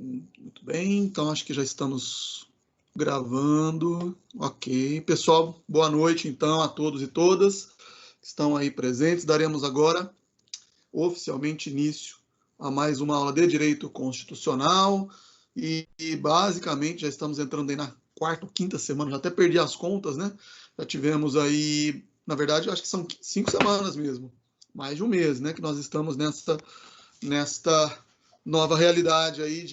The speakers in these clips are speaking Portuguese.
Muito bem, então acho que já estamos gravando. Ok. Pessoal, boa noite então a todos e todas que estão aí presentes. Daremos agora oficialmente início a mais uma aula de Direito Constitucional e basicamente já estamos entrando aí na quarta ou quinta semana, já até perdi as contas, né? Já tivemos aí, na verdade, acho que são 5 semanas mesmo, mais de um mês, né? Que nós estamos nesta nova realidade aí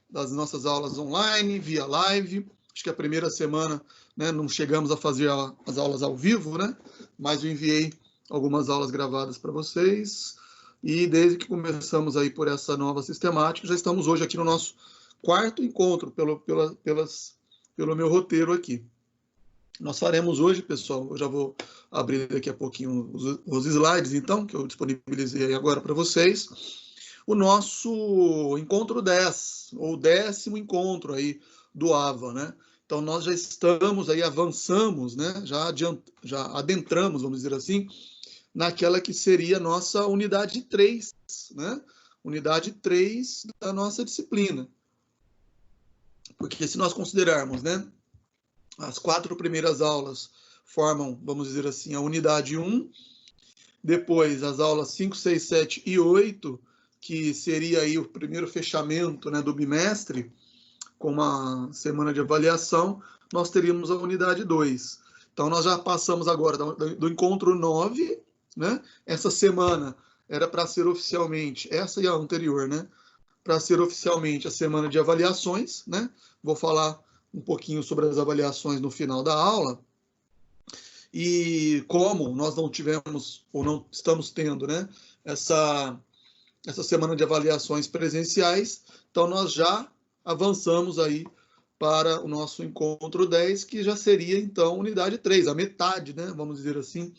das nossas aulas online, via live. Acho que a primeira semana, né, não chegamos a fazer as aulas ao vivo, né? Mas eu enviei algumas aulas gravadas para vocês. E desde que começamos aí por essa nova sistemática, já estamos hoje aqui no nosso quarto encontro pelo meu roteiro aqui. Nós faremos hoje, pessoal, eu já vou abrir daqui a pouquinho os slides, então, que eu disponibilizei agora para vocês, o nosso encontro 10, ou 10º encontro aí do AVA, né? Então, nós já estamos aí, avançamos, né? Já adentramos, vamos dizer assim, naquela que seria a nossa unidade 3, né? Unidade 3 da nossa disciplina. Porque se nós considerarmos, né, as 4 primeiras aulas formam, vamos dizer assim, a unidade 1, depois as aulas 5, 6, 7 e 8, que seria aí o primeiro fechamento, né, do bimestre, com uma semana de avaliação, nós teríamos a unidade 2. Então, nós já passamos agora do encontro 9, né? Essa semana era para ser oficialmente, essa e a anterior, né? Para ser oficialmente a semana de avaliações, né? Vou falar um pouquinho sobre as avaliações no final da aula. E como nós não tivemos, ou não estamos tendo, né? Essa semana de avaliações presenciais, então nós já avançamos aí para o nosso encontro 10, que já seria, então, unidade 3, a metade, né, vamos dizer assim,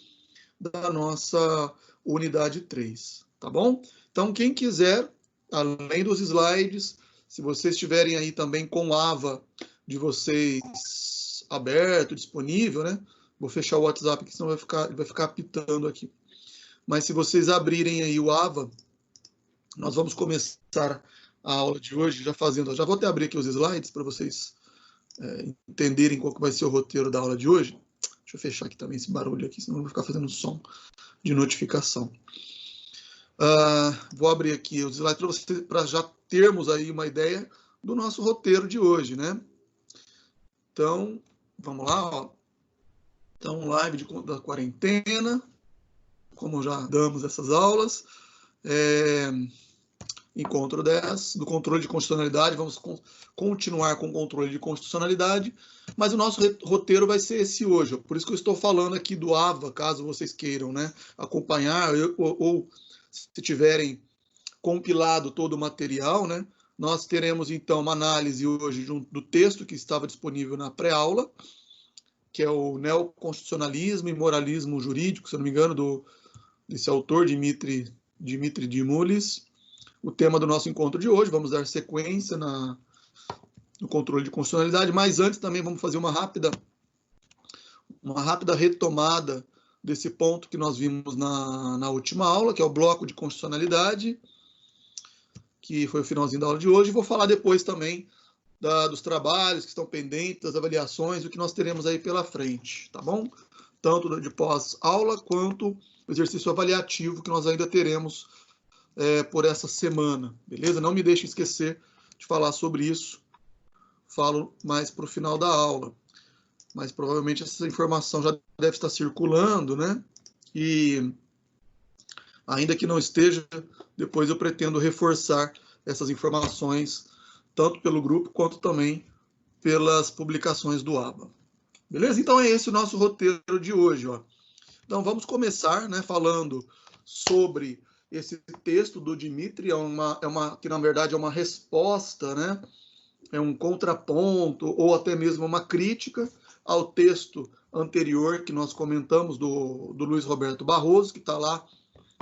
da nossa unidade 3, tá bom? Então, quem quiser, além dos slides, se vocês estiverem aí também com o AVA de vocês aberto, disponível, né, vou fechar o WhatsApp, que senão vai ficar apitando aqui. Mas se vocês abrirem aí o AVA, nós vamos começar a aula de hoje já vou até abrir aqui os slides para vocês entenderem qual que vai ser o roteiro da aula de hoje. Deixa eu fechar aqui também esse barulho aqui, senão eu vou ficar fazendo som de notificação. Vou abrir aqui os slides para já termos aí uma ideia do nosso roteiro de hoje, né? Então, vamos lá, ó. Então, live da quarentena, como já damos essas aulas. Encontro 10, do controle de constitucionalidade, vamos continuar com o controle de constitucionalidade, mas o nosso roteiro vai ser esse hoje, por isso que eu estou falando aqui do AVA, caso vocês queiram, né, acompanhar, ou se tiverem compilado todo o material, né, nós teremos então uma análise hoje do texto que estava disponível na pré-aula, que é o Neoconstitucionalismo e Moralismo Jurídico, se eu não me engano, desse autor, Dimitri Dimulis. O tema do nosso encontro de hoje, vamos dar sequência no controle de constitucionalidade, mas antes também vamos fazer uma rápida retomada desse ponto que nós vimos na última aula, que é o bloco de constitucionalidade, que foi o finalzinho da aula de hoje. Vou falar depois também dos trabalhos que estão pendentes, das avaliações, o que nós teremos aí pela frente, tá bom? Tanto de pós-aula quanto o exercício avaliativo que nós ainda teremos por essa semana, beleza? Não me deixe esquecer de falar sobre isso. Falo mais para o final da aula. Mas provavelmente essa informação já deve estar circulando, né? E ainda que não esteja, depois eu pretendo reforçar essas informações, tanto pelo grupo quanto também pelas publicações do ABA. Beleza? Então é esse o nosso roteiro de hoje, ó. Então vamos começar, né, falando sobre esse texto do Dimitri, que na verdade é uma resposta, né? É um contraponto ou até mesmo uma crítica ao texto anterior que nós comentamos do Luiz Roberto Barroso, que está lá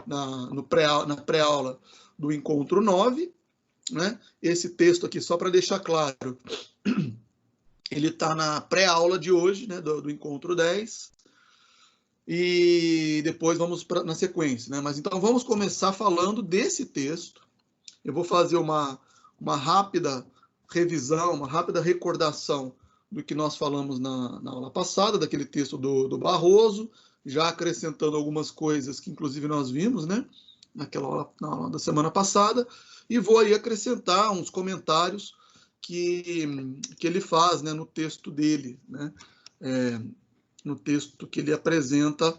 na pré-aula do encontro 9, né? Esse texto aqui, só para deixar claro, ele está na pré-aula de hoje, né, do encontro 10, e depois vamos na sequência, né? Mas então vamos começar falando desse texto. Eu vou fazer uma uma rápida revisão, uma rápida recordação do que nós falamos na aula passada, daquele texto do Barroso, já acrescentando algumas coisas que, inclusive, nós vimos, né, na aula da semana passada, e vou aí acrescentar uns comentários que ele faz, né, no texto dele, né, no texto que ele apresenta,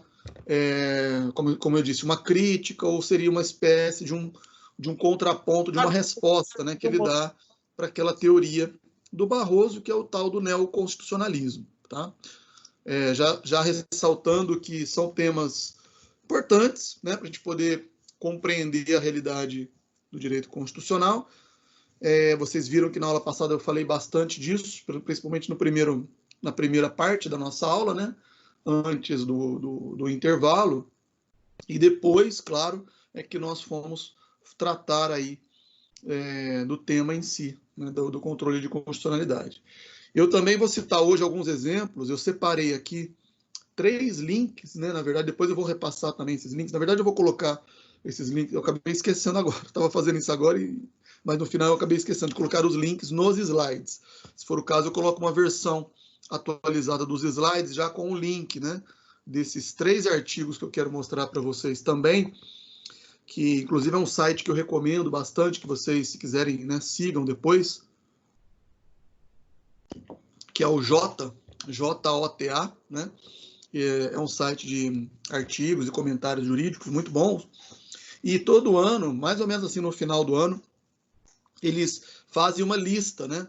como eu disse, uma crítica, ou seria uma espécie de um contraponto, de uma resposta, né, que ele dá para aquela teoria do Barroso, que é o tal do neoconstitucionalismo. Tá? Já ressaltando que são temas importantes, né, para a gente poder compreender a realidade do direito constitucional. Vocês viram que na aula passada eu falei bastante disso, principalmente na primeira parte da nossa aula, né, antes do intervalo, e depois, claro, é que nós fomos tratar aí do tema em si, né, do controle de constitucionalidade. Eu também vou citar hoje alguns exemplos. Eu separei aqui 3 links, né? Na verdade, depois eu vou repassar também esses links. Na verdade, eu vou colocar esses links. Eu acabei esquecendo agora. Estava fazendo isso agora, mas no final eu acabei esquecendo de colocar os links nos slides. Se for o caso, eu coloco uma versão atualizada dos slides, já com o link, né, desses 3 artigos que eu quero mostrar para vocês também, que inclusive é um site que eu recomendo bastante, que vocês, se quiserem, né, sigam depois, que é o JOTA, né? É um site de artigos e comentários jurídicos muito bons. E todo ano, mais ou menos assim no final do ano, eles fazem uma lista, né,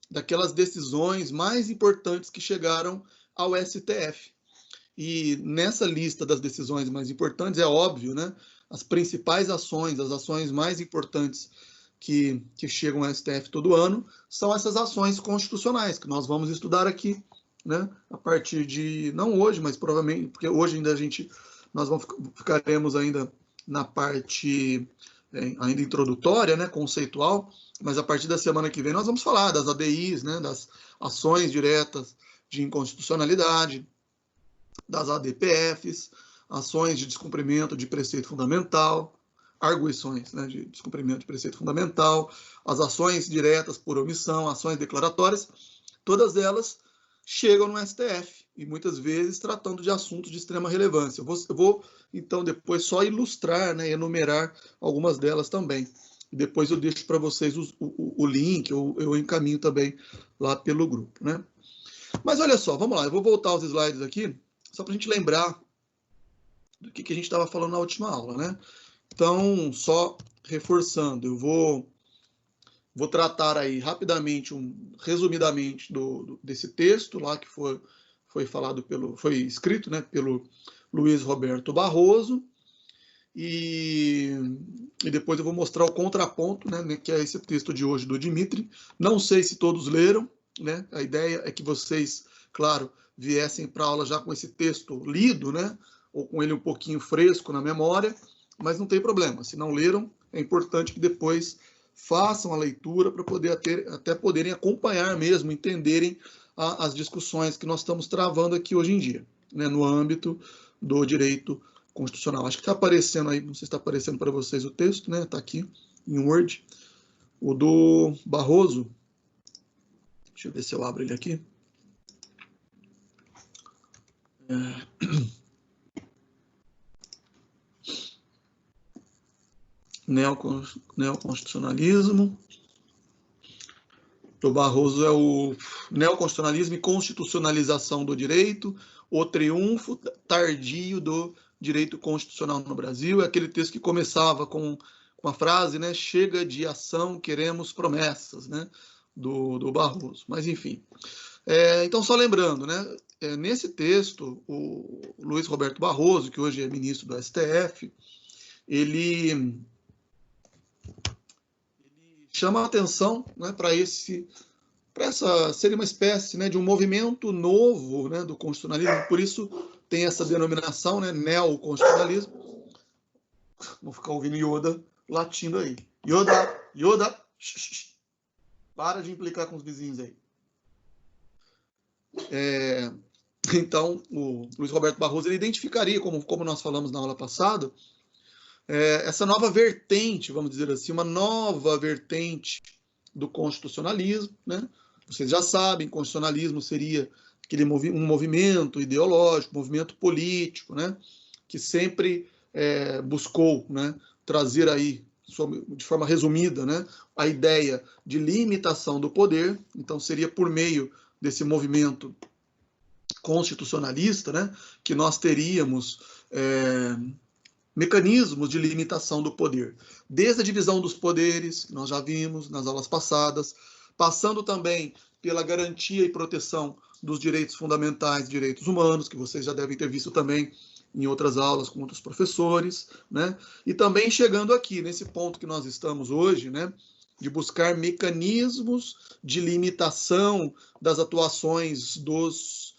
daquelas decisões mais importantes que chegaram ao STF. E nessa lista das decisões mais importantes, é óbvio, né, as principais ações, as ações mais importantes que chegam ao STF todo ano, são essas ações constitucionais, que nós vamos estudar aqui, né, a partir de, não hoje, mas provavelmente, porque hoje ainda nós ficaremos ainda na parte ainda introdutória, né, conceitual, mas a partir da semana que vem nós vamos falar das ADIs, né, das ações diretas de inconstitucionalidade, das ADPFs, ações de descumprimento de preceito fundamental, arguições, né, de descumprimento de preceito fundamental, as ações diretas por omissão, ações declaratórias, todas elas chegam no STF, e muitas vezes tratando de assuntos de extrema relevância. Eu vou então, depois só ilustrar, né, enumerar algumas delas também. E depois eu deixo para vocês o link, eu encaminho também lá pelo grupo, né? Mas olha só, vamos lá, eu vou voltar aos slides aqui, só para a gente lembrar do que a gente estava falando na última aula, né? Então, só reforçando, eu vou tratar aí rapidamente, resumidamente, desse texto lá que foi escrito, né, pelo Luiz Roberto Barroso, e depois eu vou mostrar o contraponto, né, que é esse texto de hoje do Dimitri. Não sei se todos leram, né? A ideia é que vocês, claro, viessem para a aula já com esse texto lido, né, ou com ele um pouquinho fresco na memória, mas não tem problema. Se não leram, é importante que depois façam a leitura para até poderem acompanhar mesmo, entenderem as discussões que nós estamos travando aqui hoje em dia, né, no âmbito do direito constitucional. Acho que está aparecendo aí, não sei se está aparecendo para vocês o texto, né? Está aqui em Word. O do Barroso, deixa eu ver se eu abro ele aqui. Neoconstitucionalismo. Do Barroso é o neoconstitucionalismo e constitucionalização do direito, o triunfo tardio do direito constitucional no Brasil. É aquele texto que começava com a frase, né, chega de ação, queremos promessas, né, do Barroso. Mas, enfim. Então, só lembrando, né, nesse texto, o Luiz Roberto Barroso, que hoje é ministro do STF, ele chama a atenção, né, para essa seria uma espécie, né, de um movimento novo, né, do constitucionalismo, por isso tem essa denominação, né, neoconstitucionalismo. Vou ficar ouvindo Yoda latindo aí. Yoda, para de implicar com os vizinhos aí. Então, o Luiz Roberto Barroso ele identificaria, como nós falamos na aula passada, essa nova vertente, vamos dizer assim, uma nova vertente do constitucionalismo, né? Vocês já sabem, constitucionalismo seria um movimento ideológico, movimento político, né? Que sempre buscou, né, trazer aí, de forma resumida, né, a ideia de limitação do poder. Então, seria por meio desse movimento constitucionalista, né, que nós teríamos mecanismos de limitação do poder. Desde a divisão dos poderes, que nós já vimos nas aulas passadas, passando também pela garantia e proteção dos direitos fundamentais, direitos humanos, que vocês já devem ter visto também em outras aulas com outros professores, né? E também chegando aqui, nesse ponto que nós estamos hoje, né? De buscar mecanismos de limitação das atuações dos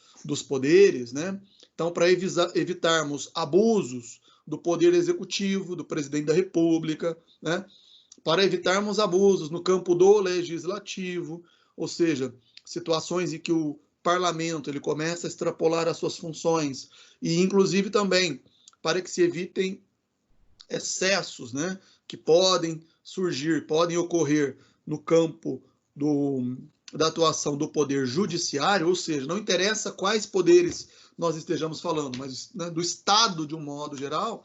poderes, né? Então, para evitarmos abusos do poder executivo, do presidente da República, né? Para evitarmos abusos no campo do legislativo, ou seja, situações em que o parlamento ele começa a extrapolar as suas funções, e inclusive também para que se evitem excessos, né, que podem surgir, podem ocorrer no campo da atuação do poder judiciário, ou seja, não interessa quais poderes nós estejamos falando, mas, né, do Estado de um modo geral.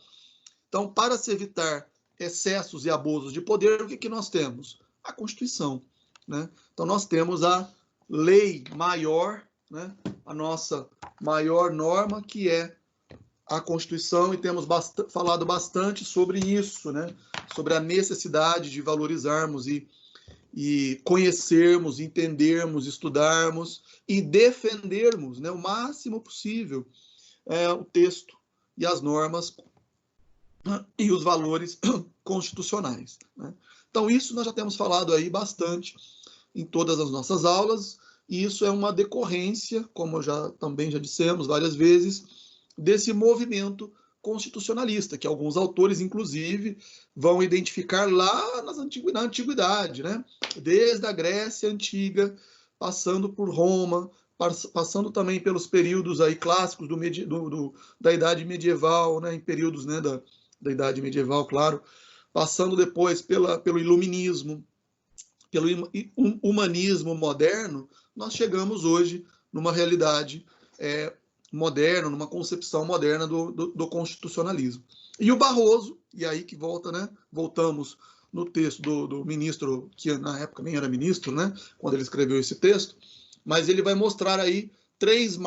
Então, para se evitar excessos e abusos de poder, o que nós temos? A Constituição, né? Então, nós temos a lei maior, né? A nossa maior norma, que é a Constituição, e temos falado bastante sobre isso, né? Sobre a necessidade de valorizarmos e conhecermos, entendermos, estudarmos e defendermos, né, o máximo possível o texto e as normas e os valores constitucionais, né? Então, isso nós já temos falado aí bastante em todas as nossas aulas, e isso é uma decorrência, como também já dissemos várias vezes, desse movimento constitucionalista, que alguns autores, inclusive, vão identificar lá na antiguidade, né? Desde a Grécia Antiga, passando por Roma, passando também pelos períodos aí clássicos da Idade Medieval, né? Em períodos, né, da Idade Medieval, claro, passando depois pelo Iluminismo, pelo humanismo moderno, nós chegamos hoje numa realidade moderna, numa concepção moderna do constitucionalismo. E o Barroso, e aí que voltamos no texto do ministro, que na época nem era ministro, né, quando ele escreveu esse texto, mas ele vai mostrar aí três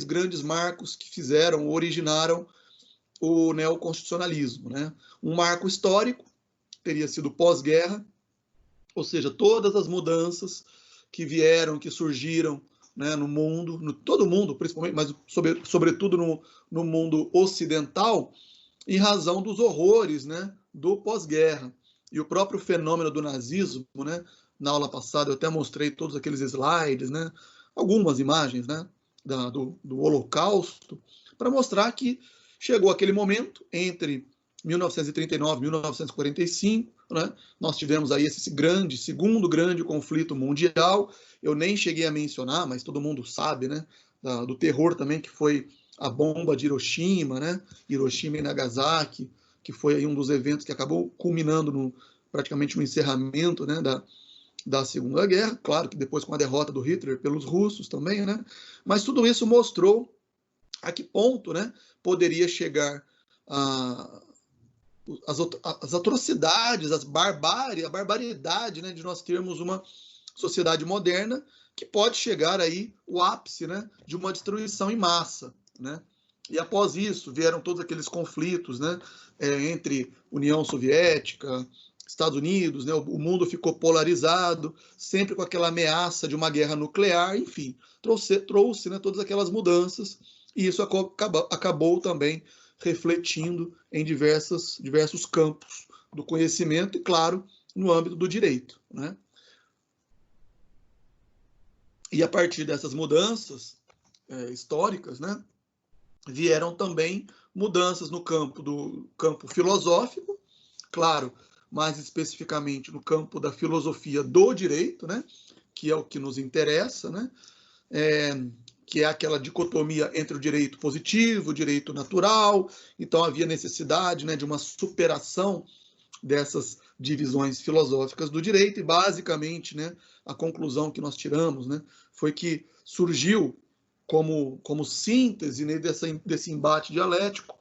grandes marcos que originaram o neoconstitucionalismo, né? Um marco histórico, teria sido pós-guerra, ou seja, todas as mudanças que surgiram, né, no mundo, todo mundo, principalmente, mas sobretudo no mundo ocidental, em razão dos horrores, né, do pós-guerra. E o próprio fenômeno do nazismo, né, na aula passada eu até mostrei todos aqueles slides, né, algumas imagens, né, do Holocausto, para mostrar que chegou aquele momento entre 1939 e 1945, né? Nós tivemos aí esse segundo grande conflito mundial. Eu nem cheguei a mencionar, mas todo mundo sabe, né, do terror também que foi a bomba de Hiroshima, né? Hiroshima e Nagasaki, que foi aí um dos eventos que acabou culminando praticamente no encerramento, né, da Segunda Guerra. Claro que depois com a derrota do Hitler pelos russos também, né? Mas tudo isso mostrou a que ponto, né, poderia chegar as atrocidades, a barbaridade, né, de nós termos uma sociedade moderna que pode chegar aí o ápice, né, de uma destruição em massa, né? E após isso vieram todos aqueles conflitos, né, entre União Soviética, Estados Unidos, né? O mundo ficou polarizado, sempre com aquela ameaça de uma guerra nuclear, enfim, trouxe, né, todas aquelas mudanças, e isso acabou também refletindo em diversos campos do conhecimento e, claro, no âmbito do direito, né? E a partir dessas mudanças históricas, né, vieram também mudanças no campo filosófico, claro, mais especificamente no campo da filosofia do direito, né, que é o que nos interessa, né, que é aquela dicotomia entre o direito positivo, o direito natural. Então havia necessidade, né, de uma superação divisões filosóficas do direito, e basicamente, né, a conclusão que nós tiramos, né, foi que surgiu como síntese, né, desse embate dialético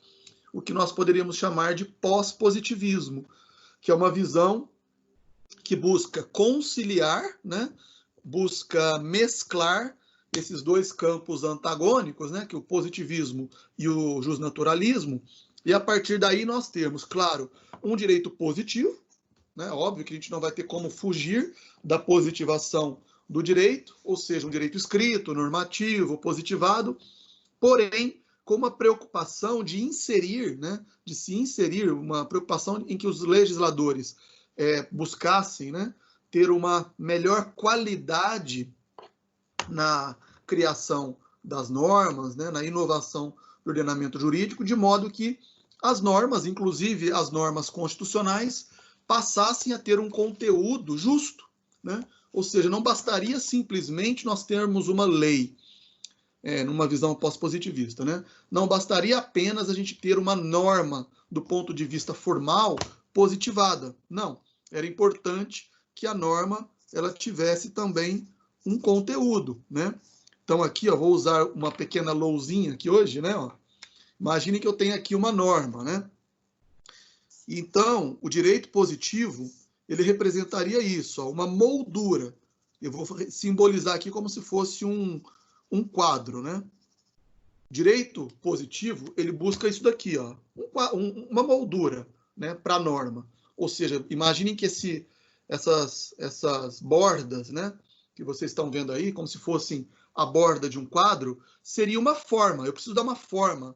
o que nós poderíamos chamar de pós-positivismo, que é uma visão que busca conciliar, né, busca mesclar esses dois campos antagônicos, né, que é o positivismo e o justnaturalismo, e a partir daí nós temos, claro, um direito positivo, né, óbvio que a gente não vai ter como fugir da positivação do direito, ou seja, um direito escrito, normativo, positivado, porém com uma preocupação de inserir, né, de se inserir, uma preocupação em que os legisladores buscassem, né, ter uma melhor qualidade na criação das normas, né, na inovação do ordenamento jurídico, de modo que as normas, inclusive as normas constitucionais, passassem a ter um conteúdo justo, né? Ou seja, não bastaria simplesmente nós termos uma lei, numa visão pós-positivista, né? Não bastaria apenas a gente ter uma norma do ponto de vista formal positivada. Não, era importante que a norma ela tivesse também um conteúdo, né? Então aqui, ó, vou usar uma pequena lousinha aqui hoje, né? Ó. Imagine que eu tenho aqui uma norma, né? Então, o direito positivo, ele representaria isso, ó, uma moldura. Eu vou simbolizar aqui como se fosse um quadro, né? Direito positivo, ele busca isso daqui, ó, uma moldura, né, para a norma. Ou seja, imaginem que essas bordas, né, que vocês estão vendo aí, como se fossem a borda de um quadro, seria uma forma. Eu preciso dar uma forma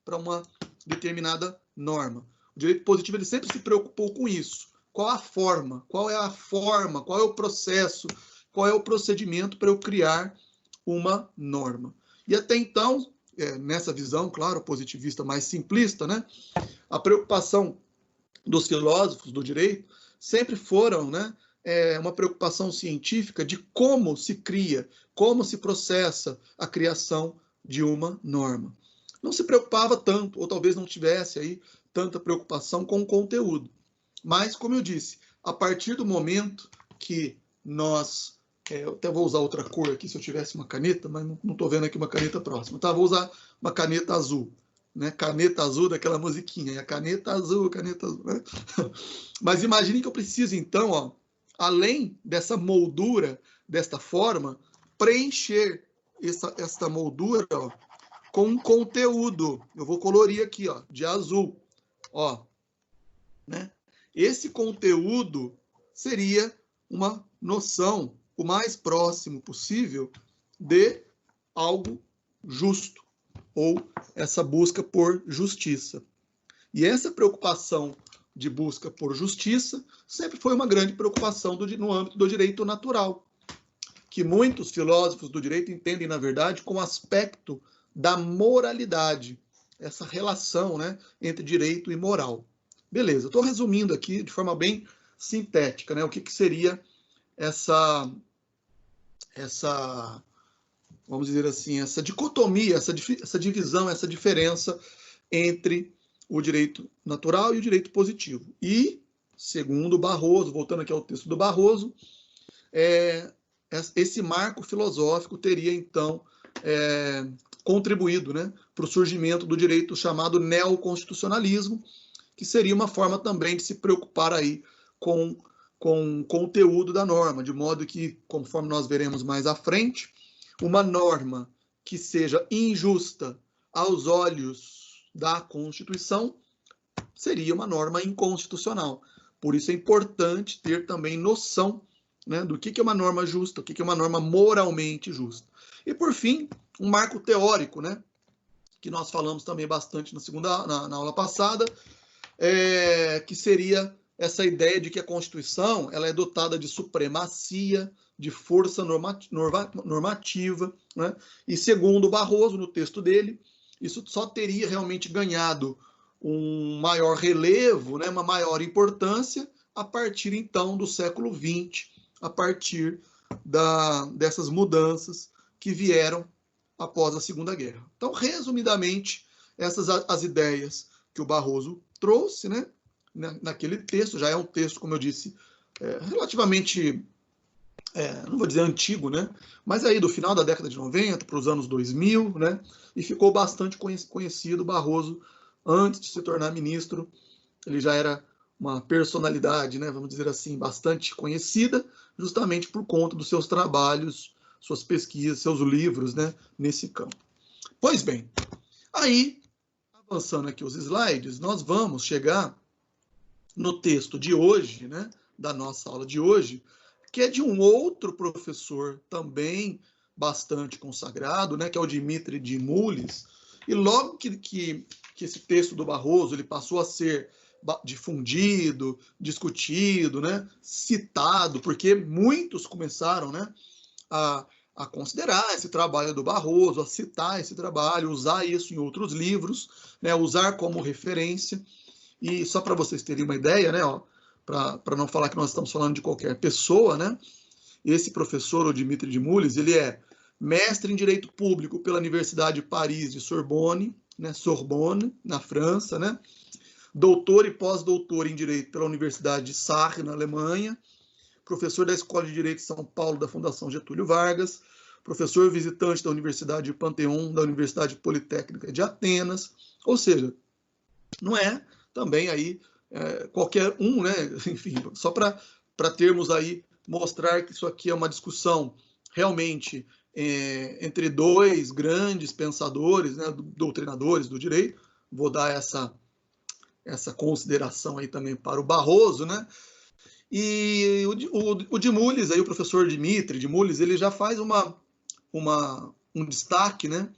para uma determinada norma. O direito positivo ele sempre se preocupou com isso. Qual a forma? Qual é a forma? Qual é o processo? Qual é o procedimento para eu criar uma norma? E até então, nessa visão, claro, positivista mais simplista, né, a preocupação dos filósofos do direito sempre foram, né, uma preocupação científica de como se cria, como se processa a criação de uma norma. Não se preocupava tanto, ou talvez não tivesse aí tanta preocupação com o conteúdo. Mas, como eu disse, a partir do momento que nós... eu até vou usar outra cor aqui, se eu tivesse uma caneta, mas não estou vendo aqui uma caneta próxima. Tá, vou usar uma caneta azul. Né? Caneta azul daquela musiquinha. Caneta azul, né? Mas imagine que eu preciso, então, ó, além dessa moldura, desta forma, preencher esta moldura, ó, com um conteúdo. Eu vou colorir aqui, ó, de azul. Ó, né? Esse conteúdo seria uma noção o mais próximo possível de algo justo, ou essa busca por justiça. E essa preocupação de busca por justiça sempre foi uma grande preocupação no âmbito do direito natural, que muitos filósofos do direito entendem, na verdade, como aspecto da moralidade, essa relação, né, entre direito e moral. Beleza, estou resumindo aqui de forma bem sintética, né, o que seria essa, vamos dizer assim, essa dicotomia, essa divisão, essa diferença entre o direito natural e o direito positivo. E, segundo Barroso, voltando aqui ao texto do Barroso, esse marco filosófico teria, então, contribuído, né, para o surgimento do direito chamado neoconstitucionalismo, que seria uma forma também de se preocupar aí com o conteúdo da norma, de modo que, conforme nós veremos mais à frente, uma norma que seja injusta aos olhos da Constituição seria uma norma inconstitucional. Por isso é importante ter também noção, né, do que é uma norma justa, o que é uma norma moralmente justa. E, por fim, um marco teórico, né, que nós falamos também bastante na aula passada, que seria essa ideia de que a Constituição ela é dotada de supremacia, de força normativa, né? E segundo Barroso, no texto dele, isso só teria realmente ganhado um maior relevo, né, uma maior importância a partir, então, do século XX, a partir dessas mudanças que vieram após a Segunda Guerra. Então, resumidamente, essas as ideias que o Barroso trouxe, né? naquele texto. Já é um texto, como eu disse, relativamente, não vou dizer antigo, né? Mas aí do final da década de 90 para os anos 2000, né? E ficou bastante conhecido. Barroso, antes de se tornar ministro, ele já era uma personalidade, né, vamos dizer assim, bastante conhecida, justamente por conta dos seus trabalhos, suas pesquisas, seus livros, né, nesse campo. Pois bem, aí, avançando aqui os slides, nós vamos chegar no texto de hoje, né, da nossa aula de hoje, que é de um outro professor também bastante consagrado, né, que é o Dimitri de Mulis. E logo que esse texto do Barroso ele passou a ser difundido, discutido, né, citado, porque muitos começaram, né, a considerar esse trabalho do Barroso, a citar esse trabalho, usar isso em outros livros, né, usar como referência. E só para vocês terem uma ideia, né, para não falar que nós estamos falando de qualquer pessoa, né, esse professor, o Dimitri de Mulis, ele é mestre em Direito Público pela Universidade de Paris de Sorbonne, né, Sorbonne, na França, né, doutor e pós-doutor em Direito pela Universidade de Sarre, na Alemanha, professor da Escola de Direito de São Paulo da Fundação Getúlio Vargas, professor visitante da Universidade de Panteão, da Universidade Politécnica de Atenas, ou seja, não é também aí qualquer um, né? Enfim, só para termos aí, mostrar que isso aqui é uma discussão realmente entre dois grandes pensadores, né, doutrinadores do direito. Vou dar essa consideração aí também para o Barroso, né? E o de Mulis, aí, o professor Dimitri de Mulis, ele já faz um destaque, né,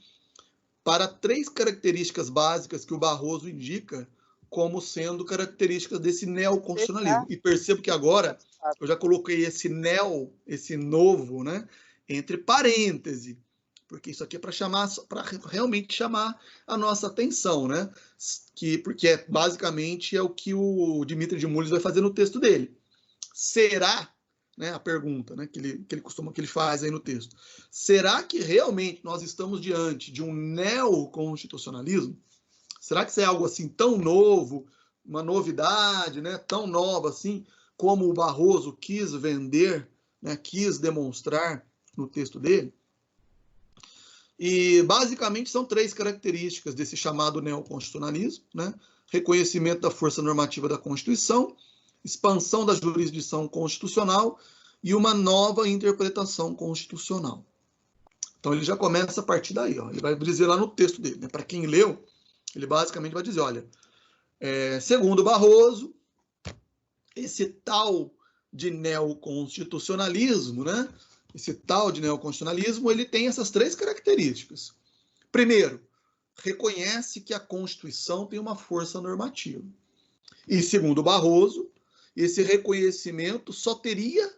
para 3 características básicas que o Barroso indica como sendo características desse neoconstitucionalismo. E percebo que agora eu já coloquei esse novo, né, entre parênteses, porque isso aqui é para realmente chamar a nossa atenção, né? Porque basicamente é o que o Dimitri de Mulis vai fazer no texto dele. Será, né, a pergunta, né, que ele faz aí no texto, será que realmente nós estamos diante de um neoconstitucionalismo? Será que isso é algo assim tão novo, uma novidade, né, tão nova assim, como o Barroso quis vender, né, quis demonstrar no texto dele? E basicamente são 3 características desse chamado neoconstitucionalismo, né? Reconhecimento da força normativa da Constituição, expansão da jurisdição constitucional e uma nova interpretação constitucional. Então ele já começa a partir daí, ó. Ele vai dizer lá no texto dele, né? Para quem leu, ele basicamente vai dizer, olha, segundo Barroso, esse tal de neoconstitucionalismo, né? Esse tal de neoconstitucionalismo, ele tem essas 3 características. Primeiro, reconhece que a Constituição tem uma força normativa. E segundo Barroso, esse reconhecimento só teria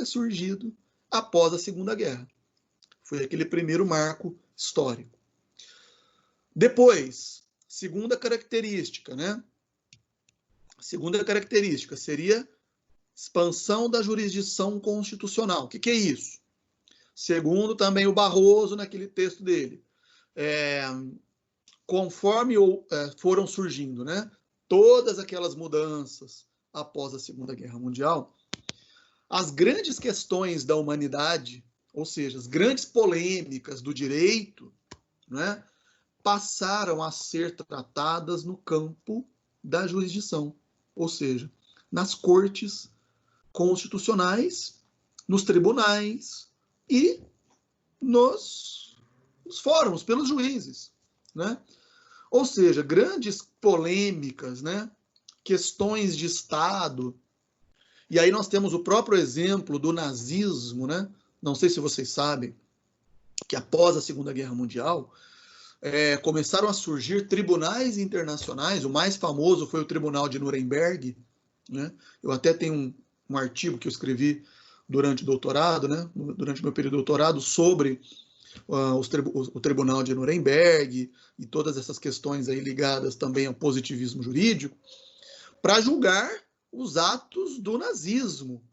surgido após a Segunda Guerra. Foi aquele primeiro marco histórico. Depois, segunda característica, né? Segunda característica seria expansão da jurisdição constitucional. O que é isso? Segundo também o Barroso, naquele texto dele, conforme foram surgindo, né, todas aquelas mudanças após a Segunda Guerra Mundial, as grandes questões da humanidade, ou seja, as grandes polêmicas do direito, né, passaram a ser tratadas no campo da jurisdição, ou seja, nas cortes constitucionais, nos tribunais e nos fóruns, pelos juízes, né? Ou seja, grandes polêmicas, né? Questões de Estado. E aí nós temos o próprio exemplo do nazismo, né? Não sei se vocês sabem que após a Segunda Guerra Mundial começaram a surgir tribunais internacionais. O mais famoso foi o Tribunal de Nuremberg, né? Eu até tenho um artigo que eu escrevi durante o doutorado, né? Durante o meu período de doutorado, sobre o Tribunal de Nuremberg e todas essas questões aí ligadas também ao positivismo jurídico, para julgar os atos do nazismo.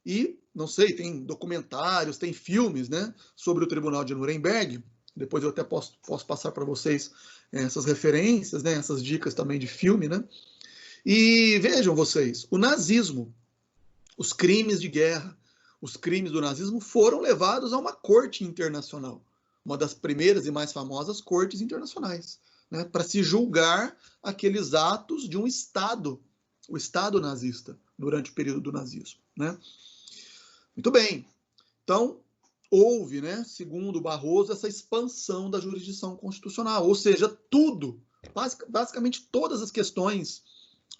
E, não sei, tem documentários, tem filmes, né, sobre o Tribunal de Nuremberg. Depois eu até posso passar para vocês essas referências, né, essas dicas também de filme, né? E vejam vocês, o nazismo, os crimes de guerra, os crimes do nazismo foram levados a uma corte internacional, uma das primeiras e mais famosas cortes internacionais, né, para se julgar aqueles atos de um Estado, o Estado nazista, durante o período do nazismo, né? Muito bem. Então, houve, né, segundo Barroso, essa expansão da jurisdição constitucional, ou seja, tudo, basicamente todas as questões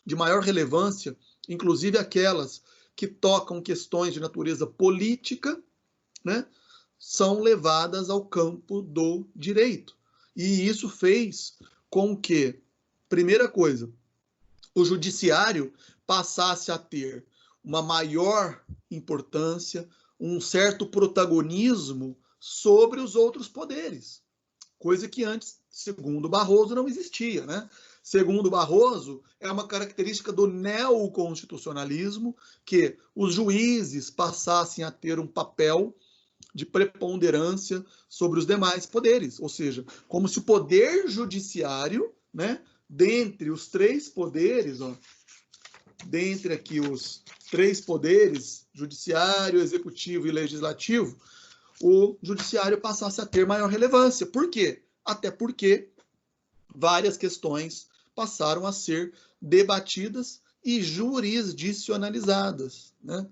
de maior relevância, inclusive aquelas que tocam questões de natureza política, né, são levadas ao campo do direito. E isso fez com que, primeira coisa, o judiciário passasse a ter uma maior importância, um certo protagonismo sobre os outros poderes, coisa que antes, segundo Barroso, não existia, né? Segundo Barroso, é uma característica do neoconstitucionalismo que os juízes passassem a ter um papel de preponderância sobre os demais poderes, ou seja, como se o poder judiciário, né, dentre os três poderes, ó, dentre aqui os três poderes, judiciário, executivo e legislativo, o judiciário passasse a ter maior relevância. Por quê? Até porque várias questões passaram a ser debatidas e jurisdicionalizadas, né?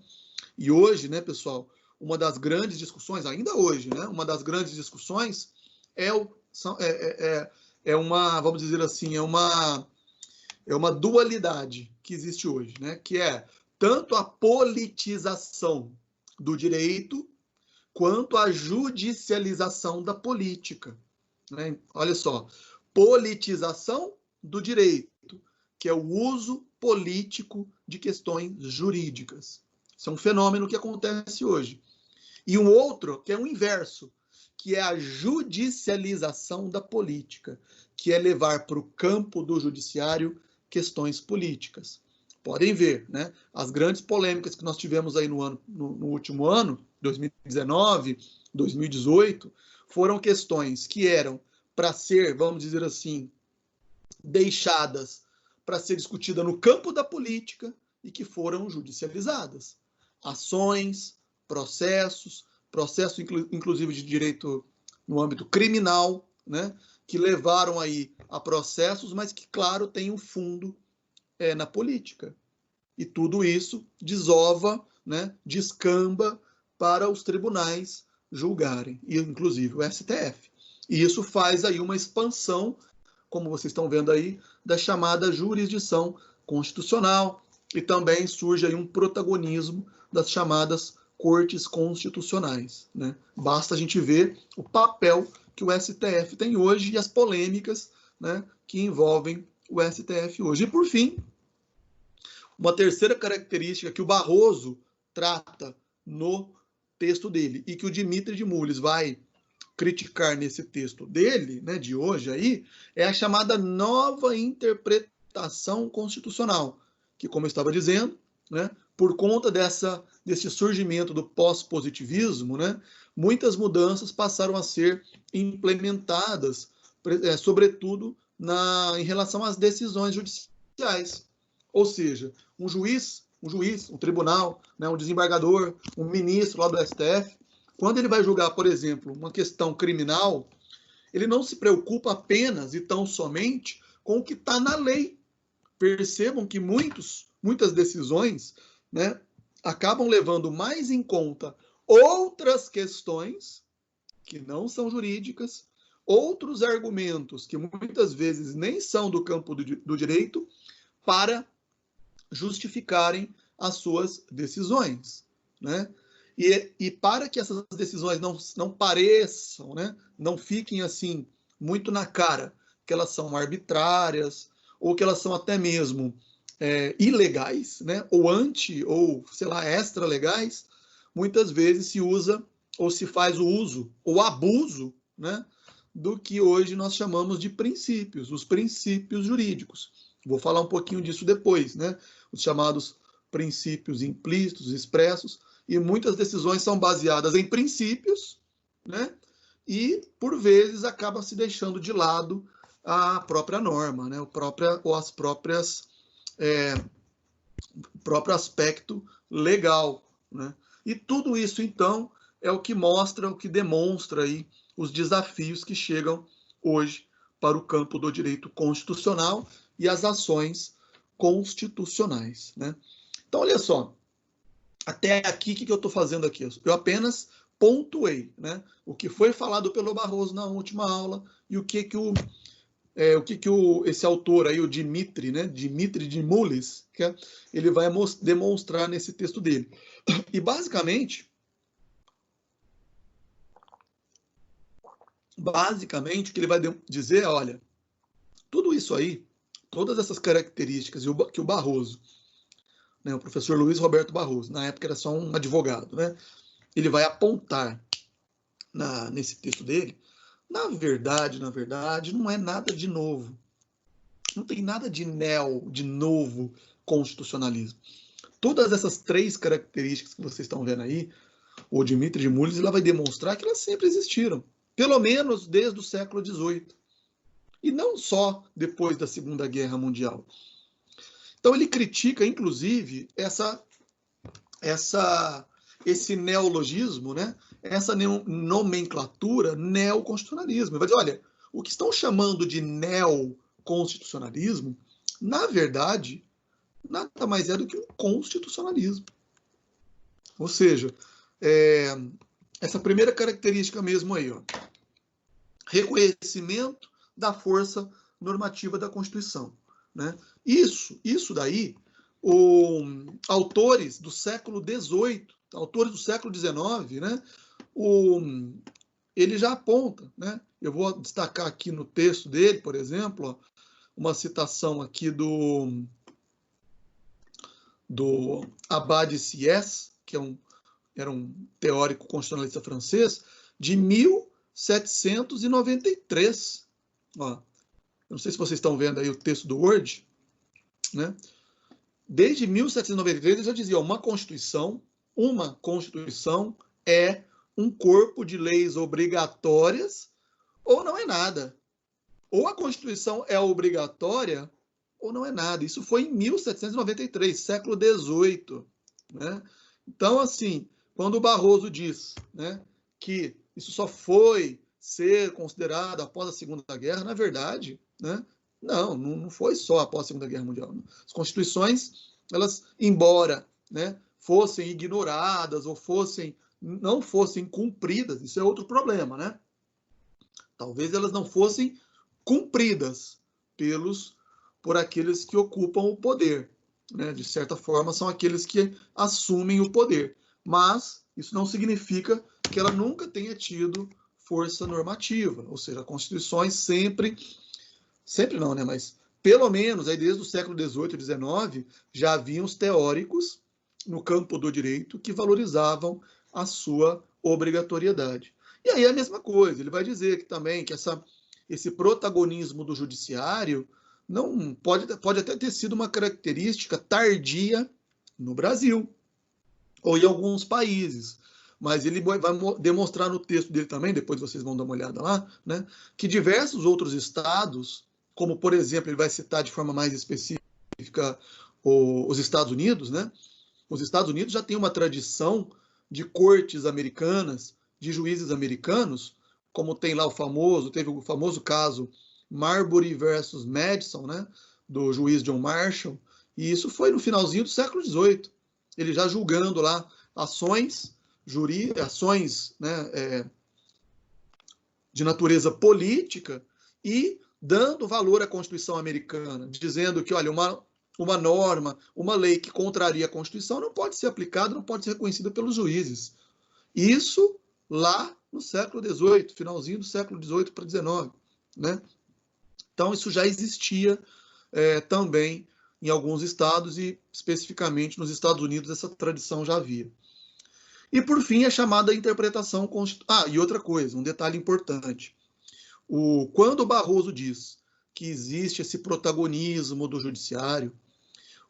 E hoje, né, pessoal, uma das grandes discussões, ainda hoje, né, uma das grandes discussões é uma, vamos dizer assim, é uma dualidade que existe hoje, né, que é tanto a politização do direito quanto a judicialização da política, né? Olha só, politização do direito, que é o uso político de questões jurídicas. Isso é um fenômeno que acontece hoje. E um outro, que é o inverso, que é a judicialização da política, que é levar para o campo do judiciário questões políticas. Podem ver, né? As grandes polêmicas que nós tivemos aí no último ano, 2019, 2018, foram questões que eram para ser, vamos dizer assim, deixadas para ser discutida no campo da política e que foram judicializadas. Ações, processos inclusive de direito no âmbito criminal, né, que levaram aí a processos, mas que, claro, tem um fundo na política. E tudo isso desova, né, descamba para os tribunais julgarem, e inclusive o STF. E isso faz aí uma expansão, como vocês estão vendo aí, da chamada jurisdição constitucional, e também surge aí um protagonismo das chamadas cortes constitucionais, né? Basta a gente ver o papel que o STF tem hoje e as polêmicas, né, que envolvem o STF hoje. E, por fim, uma terceira característica que o Barroso trata no texto dele e que o Dimitri de Mullis vai criticar nesse texto dele, né, de hoje aí, é a chamada nova interpretação constitucional, que, como eu estava dizendo, né, por conta desse surgimento do pós-positivismo, né, muitas mudanças passaram a ser implementadas, sobretudo em relação às decisões judiciais. Ou seja, um juiz, um tribunal, né, um desembargador, um ministro lá do STF, quando ele vai julgar, por exemplo, uma questão criminal, ele não se preocupa apenas e tão somente com o que está na lei. Percebam que muitas decisões, né, acabam levando mais em conta outras questões que não são jurídicas, outros argumentos que muitas vezes nem são do campo do direito, para justificarem as suas decisões, né? E para que essas decisões não pareçam, né, não fiquem assim muito na cara que elas são arbitrárias ou que elas são até mesmo ilegais, né, ou sei lá, extra-legais, muitas vezes se usa ou se faz o uso ou abuso, né, do que hoje nós chamamos de princípios, os princípios jurídicos. Vou falar um pouquinho disso depois, né, os chamados princípios implícitos, expressos, e muitas decisões são baseadas em princípios, né, e, por vezes, acaba se deixando de lado a própria norma, né, ou as próprias o próprio aspecto legal, né? E tudo isso, então, é o que mostra, o que demonstra aí os desafios que chegam hoje para o campo do direito constitucional e as ações constitucionais, né? Então, olha só, até aqui, o que eu estou fazendo aqui? Eu apenas pontuei, né, o que foi falado pelo Barroso na última aula e o que esse autor aí, o Dimitri, né, Dimitri de Mulis, ele vai demonstrar nesse texto dele. E basicamente, o que ele vai dizer é, olha, tudo isso aí, todas essas características que o Barroso, né, o professor Luiz Roberto Barroso, na época era só um advogado, né, ele vai apontar nesse texto dele, na verdade, não é nada de novo. Não tem nada de novo constitucionalismo. Todas essas três características que vocês estão vendo aí, o Dimitri de Mulis, ela vai demonstrar que elas sempre existiram, pelo menos desde o século XVIII. E não só depois da Segunda Guerra Mundial. Então ele critica, inclusive, esse neologismo, né? Essa nomenclatura neoconstitucionalismo. Ele vai dizer, olha, o que estão chamando de neoconstitucionalismo, na verdade, nada mais é do que um constitucionalismo. Ou seja, essa primeira característica mesmo aí, ó, reconhecimento da força normativa da Constituição, né? Isso daí, autores do século XVIII, autores do século XIX, né? Ele já aponta, né? Eu vou destacar aqui no texto dele, por exemplo, ó, uma citação aqui do Abad Sieyès, que era um teórico constitucionalista francês, de 1793. Ó, eu não sei se vocês estão vendo aí o texto do Word, né? Desde 1793 ele já dizia, uma Constituição é um corpo de leis obrigatórias ou não é nada. Ou a Constituição é obrigatória ou não é nada. Isso foi em 1793, século XVIII, né? Então, assim, quando o Barroso diz, né, que isso só foi ser considerado após a Segunda Guerra, na verdade, né, não foi só após a Segunda Guerra Mundial. As constituições, elas, embora, né, fossem ignoradas ou não fossem cumpridas, isso é outro problema, né? Talvez elas não fossem cumpridas por aqueles que ocupam o poder, né? De certa forma, são aqueles que assumem o poder. Mas isso não significa que ela nunca tenha tido força normativa, ou seja, constituições sempre não, né? Mas pelo menos aí desde o século XVIII e XIX já haviam os teóricos no campo do direito que valorizavam a sua obrigatoriedade. E aí é a mesma coisa, ele vai dizer que também que esse protagonismo do judiciário não pode até ter sido uma característica tardia no Brasil ou em alguns países, mas ele vai demonstrar no texto dele também, depois vocês vão dar uma olhada lá, né, que diversos outros estados, como por exemplo, ele vai citar de forma mais específica os Estados Unidos, né? Os Estados Unidos já têm uma tradição de cortes americanas, de juízes americanos, como teve o famoso caso Marbury versus Madison, né, do juiz John Marshall, e isso foi no finalzinho do século XVIII, ele já julgando lá ações, né, de natureza política e dando valor à Constituição americana, dizendo que, olha, uma norma, uma lei que contraria a Constituição não pode ser aplicada, não pode ser reconhecida pelos juízes. Isso lá no século XVIII, finalzinho do século XVIII para XIX, né? Então, isso já existia também em alguns estados e, especificamente, nos Estados Unidos, essa tradição já havia. E, por fim, a chamada interpretação constitucional. E outra coisa, um detalhe importante. Quando o Barroso diz que existe esse protagonismo do judiciário,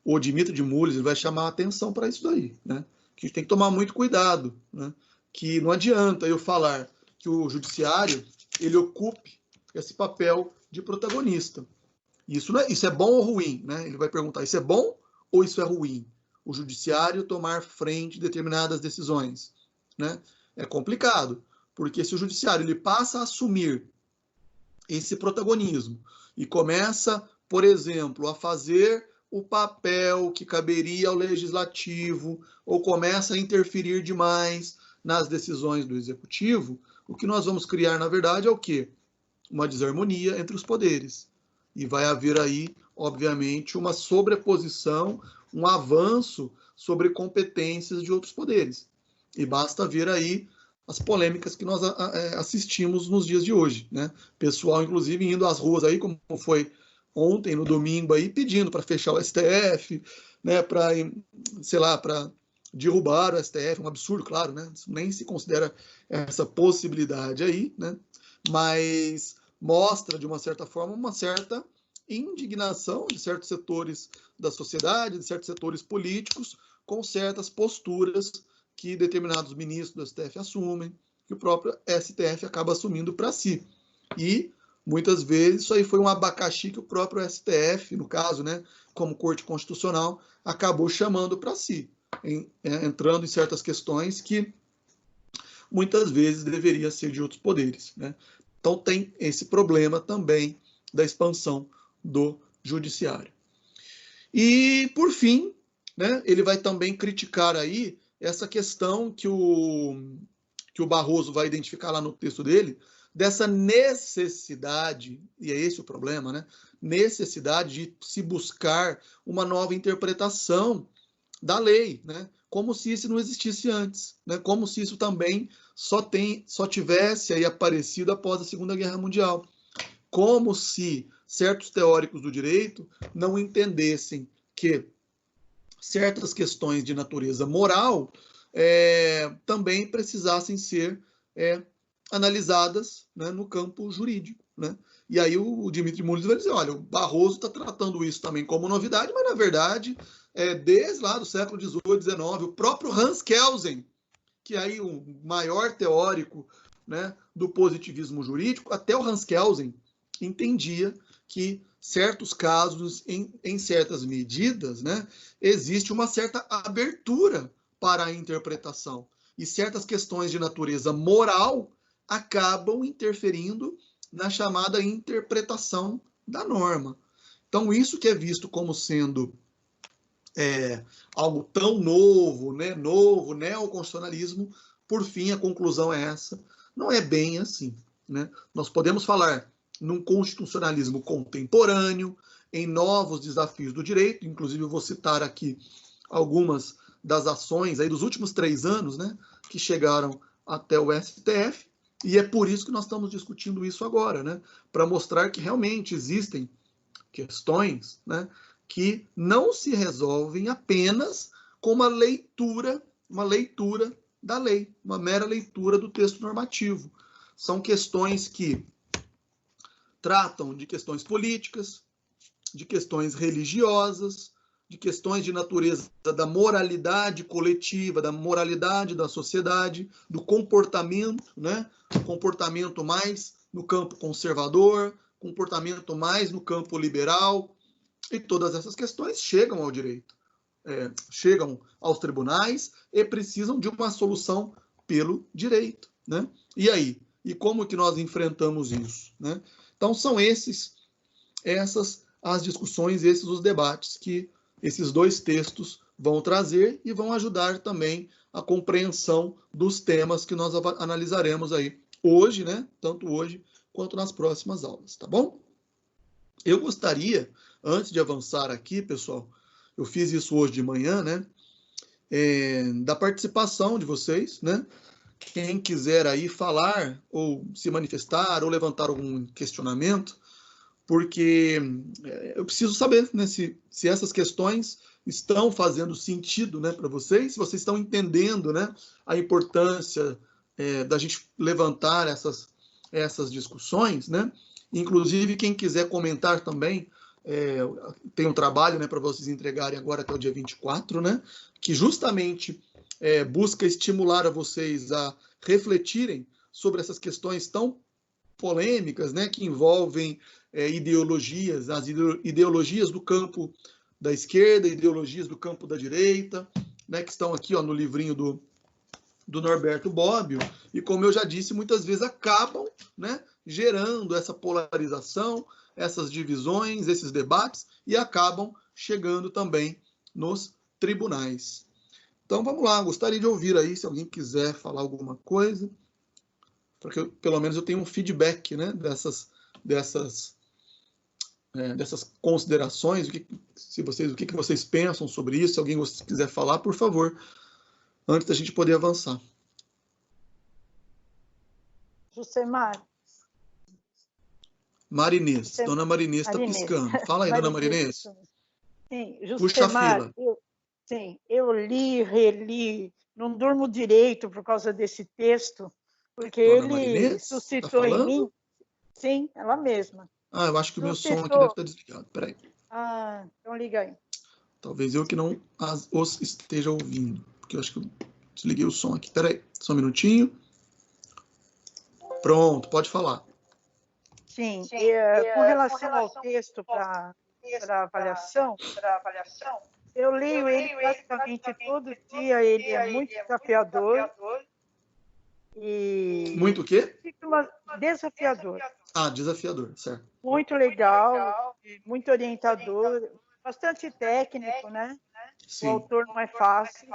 o Dimitri de Mulis vai chamar a atenção para isso daí, né? Que a gente tem que tomar muito cuidado, né? Que não adianta eu falar que o judiciário ele ocupe esse papel de protagonista. Isso é bom ou ruim, né? Ele vai perguntar, isso é bom ou isso é ruim? O judiciário tomar frente de determinadas decisões, né? É complicado, porque se o judiciário ele passa a assumir esse protagonismo e começa, por exemplo, a fazer o papel que caberia ao legislativo ou começa a interferir demais nas decisões do executivo, o que nós vamos criar, na verdade, é o quê? Uma desarmonia entre os poderes. E vai haver aí, obviamente, uma sobreposição, um avanço sobre competências de outros poderes. E basta ver aí as polêmicas que nós assistimos nos dias de hoje, né? Pessoal, inclusive, indo às ruas aí, como foi ontem, no domingo, aí, pedindo para fechar o STF, né? Para, sei lá, para derrubar o STF, um absurdo, claro, né? Isso nem se considera essa possibilidade aí, né? Mas mostra, de uma certa forma, uma certa indignação de certos setores da sociedade, de certos setores políticos, com certas posturas que determinados ministros do STF assumem, que o próprio STF acaba assumindo para si. E, muitas vezes, isso aí foi um abacaxi que o próprio STF, no caso, né, como Corte Constitucional, acabou chamando para si, entrando em certas questões que muitas vezes deveria ser de outros poderes, né? Então tem esse problema também da expansão do judiciário. E, por fim, né, ele vai também criticar aí essa questão que o Barroso vai identificar lá no texto dele, dessa necessidade, e é esse o problema, né? Necessidade de se buscar uma nova interpretação da lei, né? Como se isso não existisse antes, né? Como se isso também só tivesse aí aparecido após a Segunda Guerra Mundial. Como se certos teóricos do direito não entendessem que certas questões de natureza moral também precisassem ser analisadas, né, no campo jurídico, né? E aí o Dimitri Muniz vai dizer, olha, o Barroso está tratando isso também como novidade, mas na verdade, desde lá do século XVIII, XIX, o próprio Hans Kelsen, que é aí o maior teórico, né, do positivismo jurídico, até o Hans Kelsen entendia que certos casos, em certas medidas, né, existe uma certa abertura para a interpretação. E certas questões de natureza moral acabam interferindo na chamada interpretação da norma. Então, isso que é visto como sendo algo tão novo, né, novo, neoconstitucionalismo, por fim, a conclusão é essa, não é bem assim, né? Nós podemos falar num constitucionalismo contemporâneo, em novos desafios do direito, inclusive eu vou citar aqui algumas das ações aí dos últimos 3 anos, né, que chegaram até o STF, e é por isso que nós estamos discutindo isso agora, né, para mostrar que realmente existem questões, né, que não se resolvem apenas com uma leitura da lei, uma mera leitura do texto normativo. São questões que tratam de questões políticas, de questões religiosas, de questões de natureza da moralidade coletiva, da moralidade da sociedade, do comportamento, né? Comportamento mais no campo conservador, comportamento mais no campo liberal, e todas essas questões chegam ao direito, chegam aos tribunais e precisam de uma solução pelo direito, né? E aí? E como que nós enfrentamos isso, né? Então são essas as discussões, esses os debates que esses 2 textos vão trazer e vão ajudar também a compreensão dos temas que nós analisaremos aí hoje, né? Tanto hoje quanto nas próximas aulas, tá bom? Eu gostaria, antes de avançar aqui, pessoal, eu fiz isso hoje de manhã, né? Da participação de vocês, né? Quem quiser aí falar, ou se manifestar, ou levantar algum questionamento, porque eu preciso saber, né, se essas questões estão fazendo sentido, né, para vocês, se vocês estão entendendo, né, a importância da gente levantar essas discussões, né? Inclusive, quem quiser comentar também, tem um trabalho, né, para vocês entregarem agora até o dia 24, né, que justamente busca estimular a vocês a refletirem sobre essas questões tão polêmicas, né, que envolvem ideologias, as ideologias do campo da esquerda, ideologias do campo da direita, né, que estão aqui, ó, no livrinho do Norberto Bobbio, e como eu já disse, muitas vezes acabam, né, gerando essa polarização, essas divisões, esses debates, e acabam chegando também nos tribunais. Então vamos lá, gostaria de ouvir aí, se alguém quiser falar alguma coisa, para que pelo menos eu tenha um feedback, né, dessas considerações, o que vocês pensam sobre isso, se alguém quiser falar, por favor, antes da gente poder avançar. Jusemar. Marinês, Dona Marinês está piscando. Fala aí, Dona Marinês. Sim, puxa a fila. Eu li, reli, não durmo direito por causa desse texto, porque Dona ele Marinês, suscitou em mim. Sim, ela mesma. Ah, eu acho que o meu som aqui deve estar desligado. Peraí. Ah, então liga aí. Talvez eu que não os esteja ouvindo, porque eu acho que eu desliguei o som aqui. Peraí, só um minutinho. Pronto, pode falar. Sim, com relação ao texto para avaliação, eu leio ele praticamente todo dia, ele é muito desafiador. E muito o quê? Desafiador. Ah, desafiador, certo. Muito legal, muito orientador, bastante técnico, né? Sim. O autor não é fácil,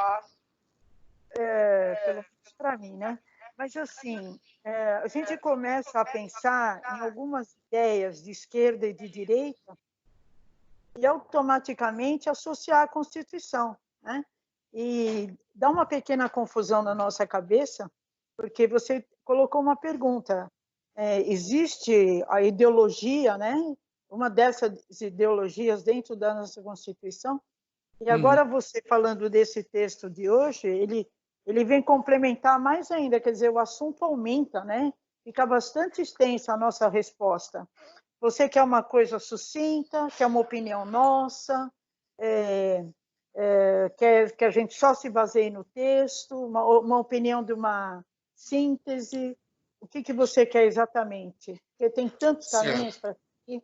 pelo menos para mim, né? Mas, assim, a gente começa a pensar em algumas ideias de esquerda e de direita e automaticamente associar a Constituição, né? E dá uma pequena confusão na nossa cabeça, porque você colocou uma pergunta. Existe a ideologia, né? Uma dessas ideologias dentro da nossa Constituição? E agora você falando desse texto de hoje, ele vem complementar mais ainda, quer dizer, o assunto aumenta, né? Fica bastante extensa a nossa resposta. Você quer uma coisa sucinta, quer uma opinião nossa, quer que a gente só se baseie no texto, uma opinião de uma síntese. O que você quer exatamente? Porque tem tantos caminhos para seguir.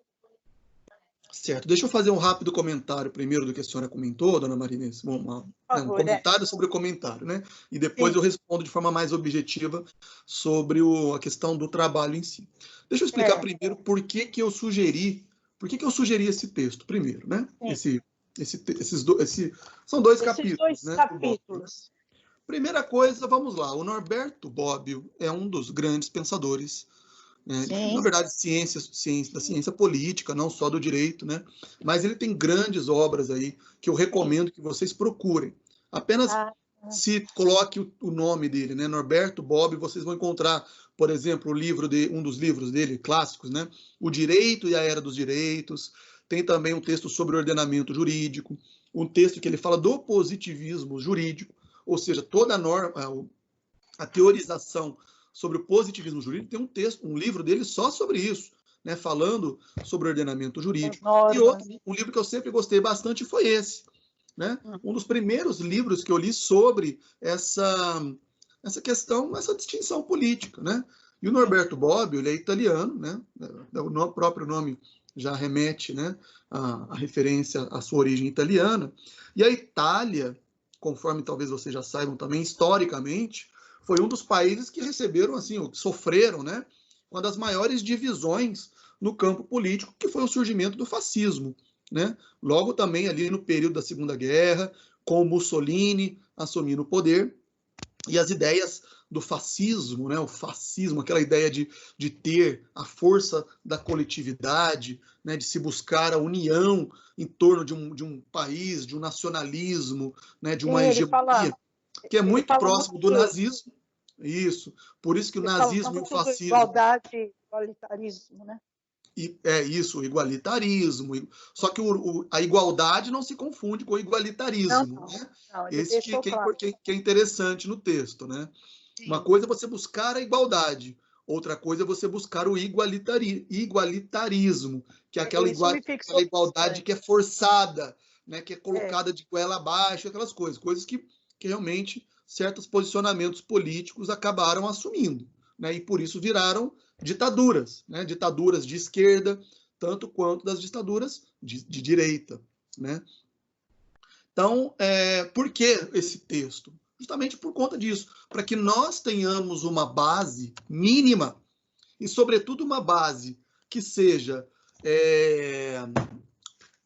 Certo. Deixa eu fazer um rápido comentário primeiro do que a senhora comentou, Dona Marinês. Um comentário sobre o comentário, né? E depois eu respondo de forma mais objetiva sobre a questão do trabalho em si. Deixa eu explicar primeiro por que eu sugeri esse texto primeiro, né? São dois capítulos, né? Primeira coisa, vamos lá. O Norberto Bobbio é um dos grandes pensadores, né? Na verdade, da ciência política, não só do direito, né? Mas ele tem grandes obras aí que eu recomendo que vocês procurem. Apenas se coloque o nome dele, né? Norberto Bobbio, vocês vão encontrar, por exemplo, um dos livros dele, clássicos, né? O Direito e a Era dos Direitos. Tem também um texto sobre ordenamento jurídico, um texto que ele fala do positivismo jurídico, ou seja, toda a teorização sobre o positivismo jurídico. Tem um livro dele só sobre isso, né, falando sobre ordenamento jurídico. E um livro que eu sempre gostei bastante foi esse, né? Um dos primeiros livros que eu li sobre essa questão, essa distinção política, né? E o Norberto Bobbio, ele é italiano, né? O próprio nome já remete, né, a referência à sua origem italiana. E a Itália, conforme talvez vocês já saibam também, historicamente, foi um dos países que receberam, assim, sofreram, né, uma das maiores divisões no campo político, que foi o surgimento do fascismo, né? Logo também ali no período da Segunda Guerra, com Mussolini assumindo o poder, e as ideias do fascismo, né? O fascismo, aquela ideia de ter a força da coletividade, né? De se buscar a união em torno de um país, de um nacionalismo, né? De uma hegemonia, que é muito próximo do nazismo. Isso. Por isso que o nazismo e o fascismo... Igualdade e igualitarismo, né? Isso, o igualitarismo. Só que a igualdade não se confunde com o igualitarismo. Né? Esse que é interessante no texto. Né? Uma coisa é você buscar a igualdade, outra coisa é você buscar o igualitarismo, que é aquela igualdade que é forçada, né? Que é colocada de goela abaixo, aquelas coisas que realmente certos posicionamentos políticos acabaram assumindo. Né? E por isso viraram ditaduras, né? Ditaduras de esquerda, tanto quanto das ditaduras de direita, né? Então, por que esse texto? Justamente por conta disso, para que nós tenhamos uma base mínima e, sobretudo, uma base que seja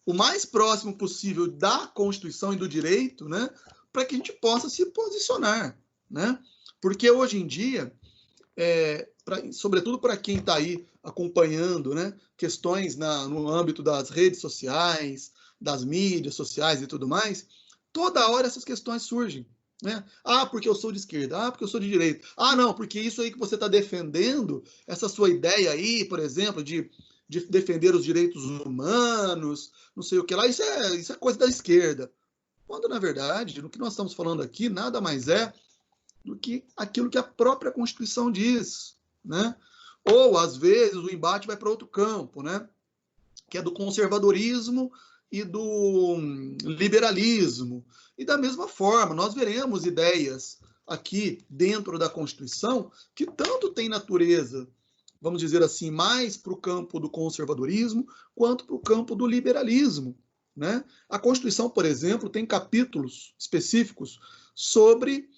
o mais próximo possível da Constituição e do direito, né, para que a gente possa se posicionar, né? Porque hoje em dia, sobretudo para quem está aí acompanhando, né, questões no âmbito das redes sociais, das mídias sociais e tudo mais, toda hora essas questões surgem, né? Ah, porque eu sou de esquerda. Ah, porque eu sou de direita. Ah, não, porque isso aí que você está defendendo, essa sua ideia aí, por exemplo, de defender os direitos humanos, não sei o que lá, isso é coisa da esquerda. Quando, na verdade, no que nós estamos falando aqui, nada mais é do que aquilo que a própria Constituição diz, né? Ou, às vezes, o embate vai para outro campo, né? Que é do conservadorismo e do liberalismo. E da mesma forma, nós veremos ideias aqui dentro da Constituição que tanto tem natureza, vamos dizer assim, mais para o campo do conservadorismo quanto para o campo do liberalismo, né? A Constituição, por exemplo, tem capítulos específicos sobre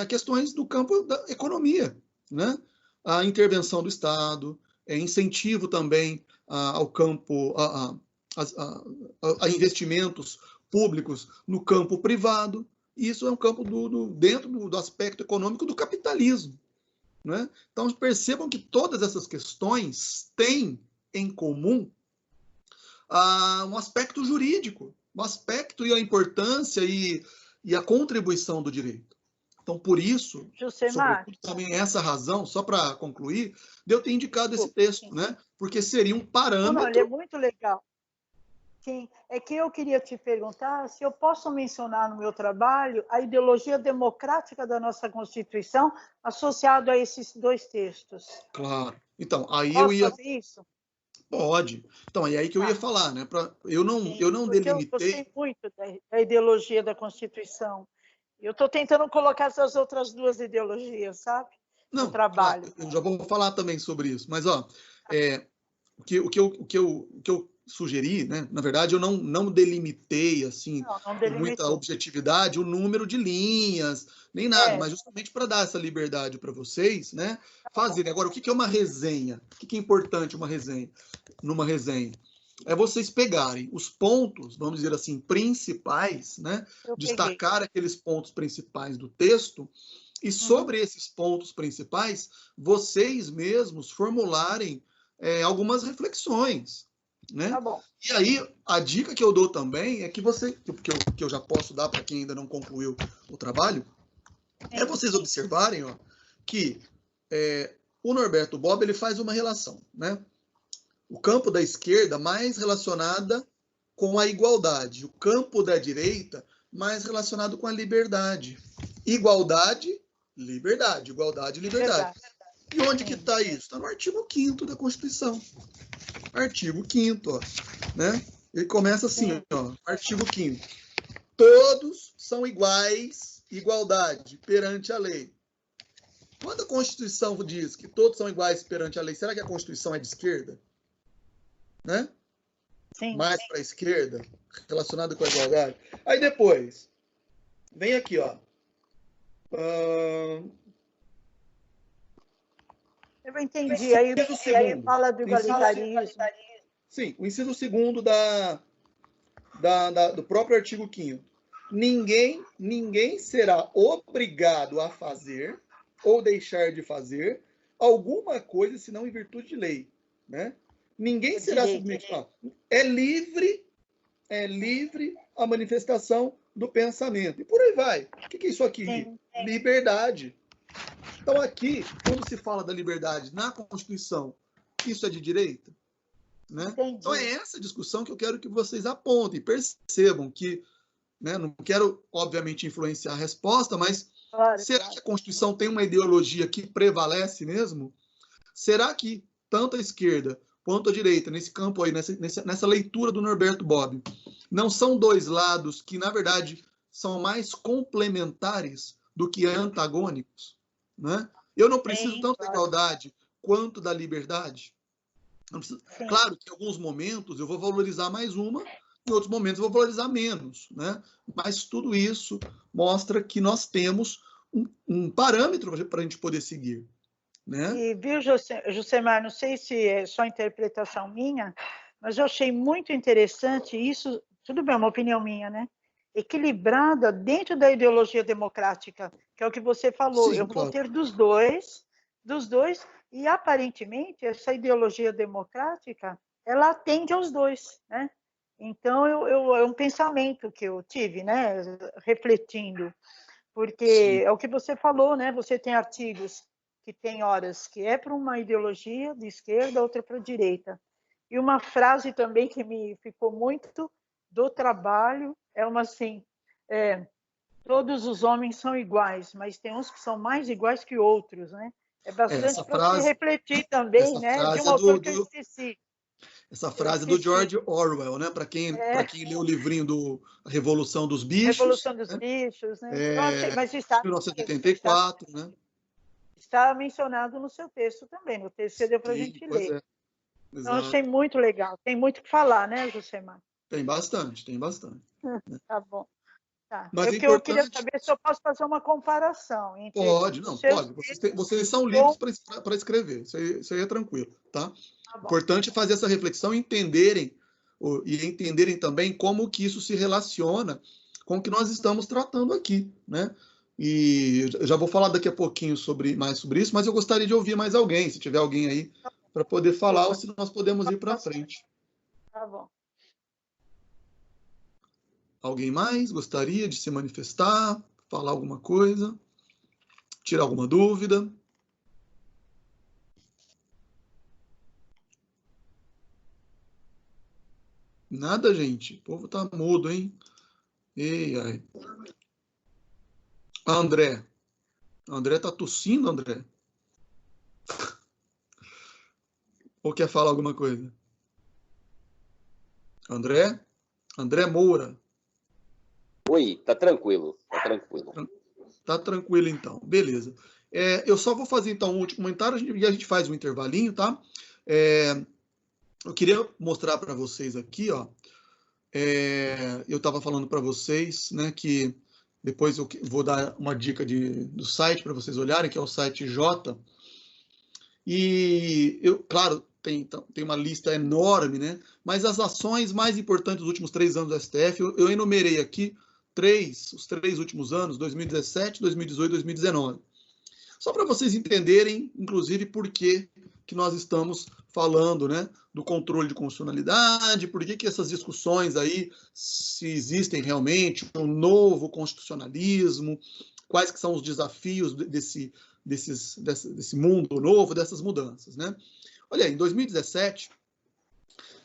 questões do campo da economia, né? A intervenção do Estado, incentivo também ao campo, a investimentos públicos no campo privado. Isso é um campo dentro do aspecto econômico do capitalismo, né? Então, percebam que todas essas questões têm em comum um aspecto jurídico, um aspecto e a importância e a contribuição do direito. Então, por isso, sobretudo também essa razão, só para concluir, de eu ter indicado esse texto, né? Porque seria um parâmetro... Não, ele é muito legal. Sim, é que eu queria te perguntar se eu posso mencionar no meu trabalho a ideologia democrática da nossa Constituição associado a esses dois textos. Claro. Então, aí posso eu ia... fazer isso? Pode. Então, aí que eu ia falar, né? Eu não delimitei... Eu gostei muito da ideologia da Constituição. Eu estou tentando colocar essas outras duas ideologias, sabe? No trabalho. Claro, eu já vou falar também sobre isso. Mas, o que eu sugeri, né? Na verdade, eu não delimitei, assim, com muita objetividade, o número de linhas, nem nada, mas justamente para dar essa liberdade para vocês, né? Fazerem. Agora, o que é uma resenha? O que é importante numa resenha? É vocês pegarem os pontos, vamos dizer assim, principais, né? Destacar aqueles pontos principais do texto e sobre esses pontos principais, vocês mesmos formularem algumas reflexões, né? Tá bom. E aí, a dica que eu dou também é que que eu já posso dar para quem ainda não concluiu o trabalho, é vocês observarem, que o Norberto Bobbio, ele faz uma relação, né? O campo da esquerda mais relacionada com a igualdade, o campo da direita mais relacionado com a liberdade. Igualdade, liberdade. Igualdade, liberdade. E onde que está isso? Está no artigo 5º da Constituição. Artigo 5º, né? Ele começa assim, artigo 5º. Todos são iguais, igualdade perante a lei. Quando a Constituição diz que todos são iguais perante a lei, será que a Constituição é de esquerda? Né? Sim. Mais para a esquerda, relacionado com a igualdade. Aí depois, vem aqui, Eu entendi. Aí fala do igualitarismo. Sim, o inciso 2º do próprio artigo 5º. Ninguém será obrigado a fazer ou deixar de fazer alguma coisa senão em virtude de lei, né? Ninguém será submetido. É livre a manifestação do pensamento. E por aí vai. O que é isso aqui? Liberdade. Então, aqui, quando se fala da liberdade na Constituição, isso é de direita? Né? Então, é essa discussão que eu quero que vocês apontem, percebam que, né, não quero, obviamente, influenciar a resposta, mas será que a Constituição tem uma ideologia que prevalece mesmo? Será que tanto a esquerda quanto a direita, nesse campo aí, nessa leitura do Norberto Bobbio, não são dois lados que, na verdade, são mais complementares do que antagônicos? Né? Eu não preciso tanto da igualdade quanto da liberdade. Claro que em alguns momentos eu vou valorizar mais uma, em outros momentos eu vou valorizar menos, né? Mas tudo isso mostra que nós temos um parâmetro para a gente poder seguir, né? E, viu, Josemar, não sei se é só interpretação minha, mas eu achei muito interessante isso, tudo bem, é uma opinião minha, né? Equilibrada dentro da ideologia democrática, que é o que você falou. Sim, Eu vou claro. ter dos dois, e aparentemente essa ideologia democrática, ela atende aos dois, né? Então, é um pensamento que eu tive, né? Refletindo, porque Sim. é o que você falou, né? Você tem artigos que tem horas que é para uma ideologia de esquerda, outra para a direita. E uma frase também que me ficou muito do trabalho é uma assim: todos os homens são iguais, mas tem uns que são mais iguais que outros, né? É bastante para se refletir também, essa né? De frase um é autor que eu esqueci. Essa frase é do George Orwell, né? Para quem lê o livrinho do A Revolução dos Bichos, Revolução dos né? Bichos, né? Eu achei, mas De 1984, né? Está mencionado no seu texto também, no texto que deu para a Sim, gente pois ler. é. Então, Exato. achei muito legal. Tem muito o que falar, né, Josemar? Tem bastante, tem bastante. Tá bom. Tá. Mas É é que eu queria importante. saber se eu posso fazer uma comparação entre Pode, os não, seus pode. textos Vocês são com... livres para escrever. Isso aí é tranquilo, tá? Tá bom. Importante é fazer essa reflexão e entenderem também como que isso se relaciona com o que nós estamos tratando aqui, né? E eu já vou falar daqui a pouquinho mais sobre isso, mas eu gostaria de ouvir mais alguém, se tiver alguém aí para poder falar, ou se nós podemos ir para frente. Tá bom. Alguém mais gostaria de se manifestar, falar alguma coisa, tirar alguma dúvida? Nada, gente. O povo tá mudo, hein? Ei, ai. André. André tá tossindo, André? Ou quer falar alguma coisa? André? André Moura. Oi, tá tranquilo, tá tranquilo. Tá tranquilo, então. Beleza. Eu só vou fazer, então, um último comentário e a gente faz um intervalinho, tá? Eu queria mostrar para vocês aqui, ó. Eu estava falando para vocês, né, que depois eu vou dar uma dica do site para vocês olharem, que é o site J. E, claro, tem uma lista enorme, né? Mas as ações mais importantes dos últimos 3 anos do STF, eu enumerei aqui os 3 últimos anos, 2017, 2018 e 2019. Só para vocês entenderem, inclusive, por que nós estamos falando, né, do controle de constitucionalidade, por que essas discussões aí, se existem realmente um novo constitucionalismo, quais que são os desafios desse mundo novo, dessas mudanças, né? Olha aí, em 2017,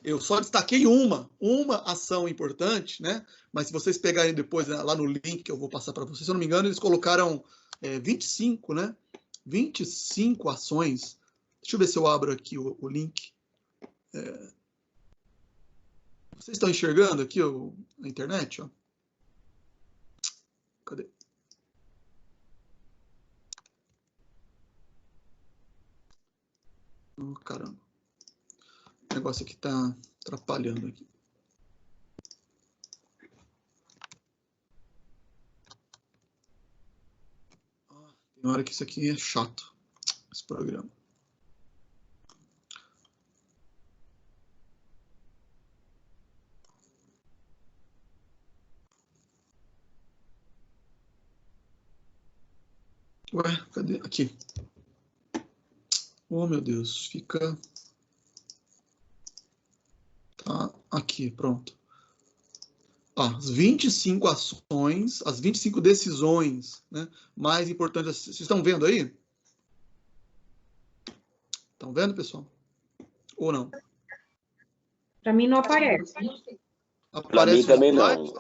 eu só destaquei uma ação importante, né? Mas se vocês pegarem depois, né, lá no link que eu vou passar para vocês, se eu não me engano, eles colocaram 25, né? 25 ações. Deixa eu ver se eu abro aqui o link. Vocês estão enxergando aqui a internet? Ó? Cadê? Oh, caramba. O negócio aqui está atrapalhando aqui. Tem hora que isso aqui é chato, esse programa. Ué, cadê? Aqui. Oh, meu Deus, fica... Tá aqui, pronto. As 25 ações, as 25 decisões, né, mais importantes. Vocês estão vendo aí? Estão vendo, pessoal? Ou não? Para mim não aparece. Para mim também não.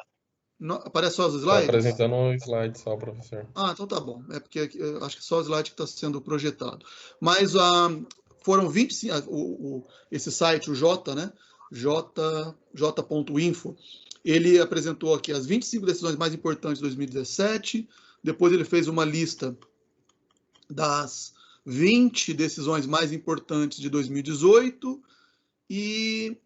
Aparece só os slides? Está apresentando um slide só, professor. Ah, então tá bom. É porque eu acho que só o slide que está sendo projetado. Mas foram 25... esse site, o J, né? J.info, ele apresentou aqui as 25 decisões mais importantes de 2017. Depois ele fez uma lista das 20 decisões mais importantes de 2018 e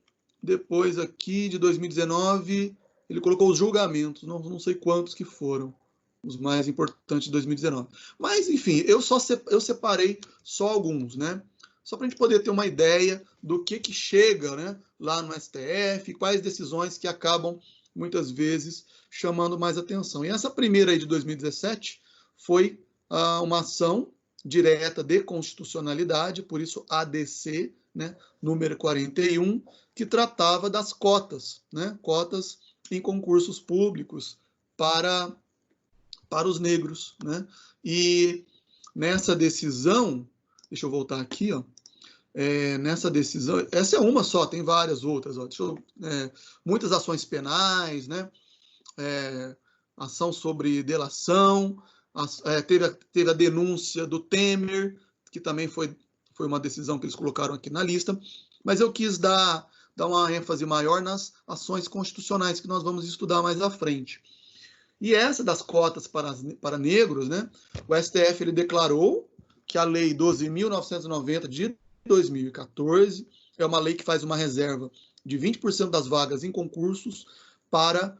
depois aqui de 2019 ele colocou os julgamentos, não sei quantos que foram os mais importantes de 2019. Mas, enfim, eu separei só alguns, né? Só para a gente poder ter uma ideia do que chega, né, lá no STF, quais decisões que acabam, muitas vezes, chamando mais atenção. E essa primeira aí de 2017 foi uma ação direta de constitucionalidade, por isso ADC, né, número 41, que tratava das cotas, né, cotas em concursos públicos para os negros, né? E nessa decisão, deixa eu voltar aqui, ó, nessa decisão, essa é uma só, tem várias outras, ó, muitas ações penais, né? Ação sobre delação, teve a denúncia do Temer, que também foi uma decisão que eles colocaram aqui na lista, mas eu quis dar uma ênfase maior nas ações constitucionais que nós vamos estudar mais à frente. E essa das cotas para negros, né, o STF ele declarou que a Lei 12.990 de 2014 é uma lei que faz uma reserva de 20% das vagas em concursos para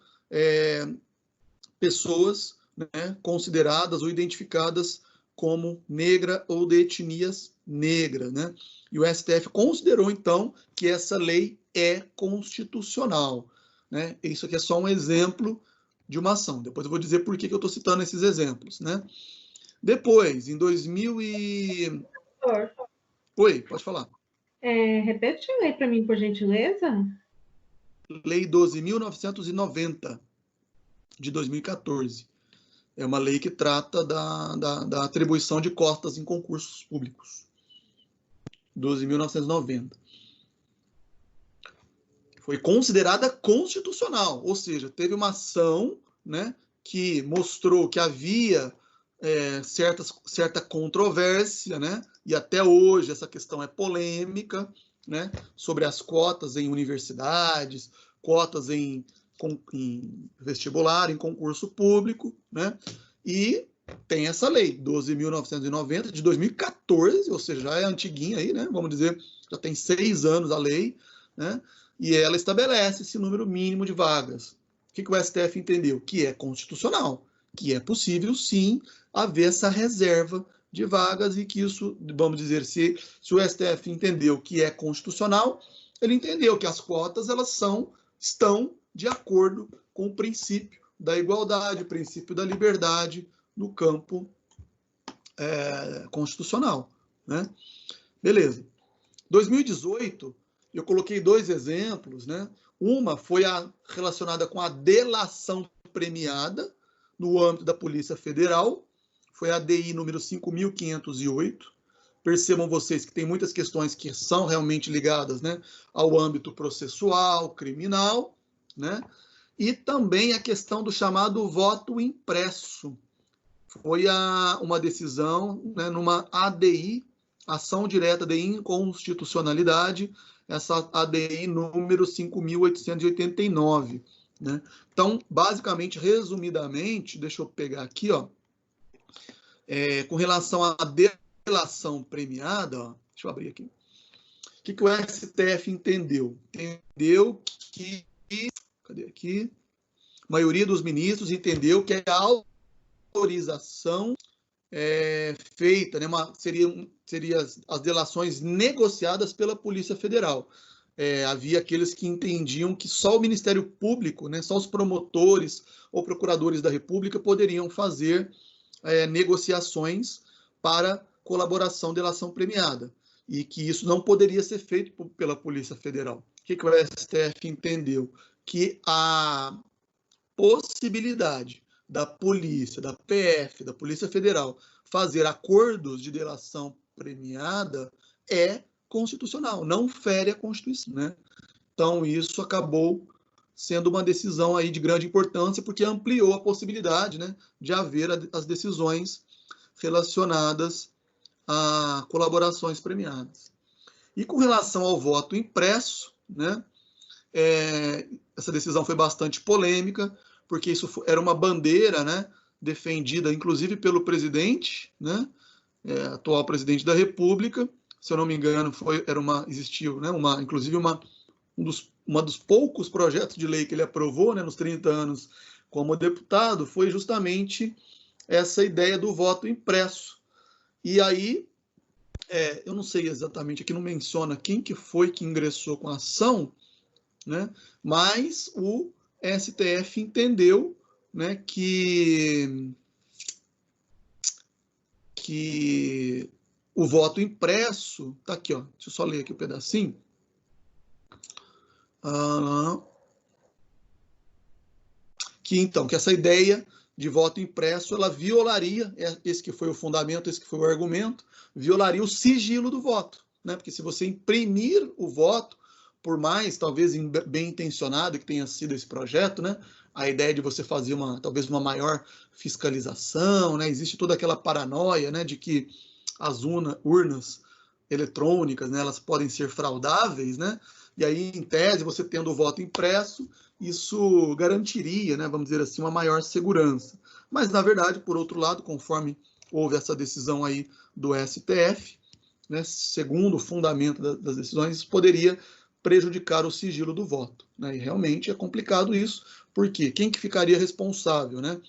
pessoas, né, consideradas ou identificadas como negra ou de etnias negras, né? E o STF considerou, então, que essa lei é constitucional, né? Isso aqui é só um exemplo de uma ação. Depois eu vou dizer por que eu estou citando esses exemplos, né? Depois, em 2000 e... Oi, pode falar. Repete a lei para mim, por gentileza. Lei 12.990, de 2014. É uma lei que trata da atribuição de cotas em concursos públicos. 12.990. Foi considerada constitucional, ou seja, teve uma ação, né, que mostrou que havia certa controvérsia, né, e até hoje essa questão é polêmica, né, sobre as cotas em universidades, cotas em vestibular, em concurso público, né, e tem essa lei, 12.990, de 2014, ou seja, já é antiguinha aí, né, vamos dizer, já tem 6 anos a lei, né, e ela estabelece esse número mínimo de vagas. O que o STF entendeu? Que é constitucional, que é possível, sim, haver essa reserva de vagas e que isso, vamos dizer, se o STF entendeu que é constitucional, ele entendeu que as cotas elas estão de acordo com o princípio da igualdade, o princípio da liberdade no campo constitucional, né? Beleza. 2018, eu coloquei 2 exemplos, né? Uma foi relacionada com a delação premiada no âmbito da Polícia Federal, foi a DI número 5.508. Percebam vocês que tem muitas questões que são realmente ligadas, né, ao âmbito processual, criminal, né? E também a questão do chamado voto impresso. Foi uma decisão, né, numa ADI, ação direta de inconstitucionalidade, essa ADI número 5.889. Né? Então, basicamente, resumidamente, deixa eu pegar aqui, ó, com relação à delação premiada, ó, deixa eu abrir aqui. O que o STF entendeu? Entendeu que, cadê aqui? A maioria dos ministros entendeu que a autorização feita, né, seria as delações negociadas pela Polícia Federal. Havia aqueles que entendiam que só o Ministério Público, né, só os promotores ou procuradores da República poderiam fazer negociações para colaboração, delação premiada, e que isso não poderia ser feito pela Polícia Federal. O que o STF entendeu? Que a possibilidade da polícia, da PF, da Polícia Federal, fazer acordos de delação premiada é constitucional, não fere a Constituição, né? Então, isso acabou sendo uma decisão aí de grande importância, porque ampliou a possibilidade, né, de haver as decisões relacionadas a colaborações premiadas. E com relação ao voto impresso, né, essa decisão foi bastante polêmica, porque isso era uma bandeira, né, defendida inclusive pelo presidente, né, atual presidente da República. Se eu não me engano, existiu, né, inclusive uma dos poucos projetos de lei que ele aprovou, né, nos 30 anos como deputado, foi justamente essa ideia do voto impresso. E aí, eu não sei exatamente, aqui não menciona quem que foi que ingressou com a ação, né, mas o STF entendeu, né, que o voto impresso, tá aqui, ó, deixa eu só ler aqui o pedacinho. Que essa ideia de voto impresso, ela violaria, esse que foi o fundamento, esse que foi o argumento, violaria o sigilo do voto, né? Porque se você imprimir o voto, por mais, talvez, bem intencionado que tenha sido esse projeto, né? A ideia de você fazer talvez uma maior fiscalização, né? Existe toda aquela paranoia, né, de que as urnas eletrônicas, né, elas podem ser fraudáveis, né? E aí, em tese, você tendo o voto impresso, isso garantiria, né, vamos dizer assim, uma maior segurança. Mas, na verdade, por outro lado, conforme houve essa decisão aí do STF, né, segundo o fundamento das decisões, isso poderia prejudicar o sigilo do voto, né? E realmente é complicado isso, porque quem que ficaria responsável, né,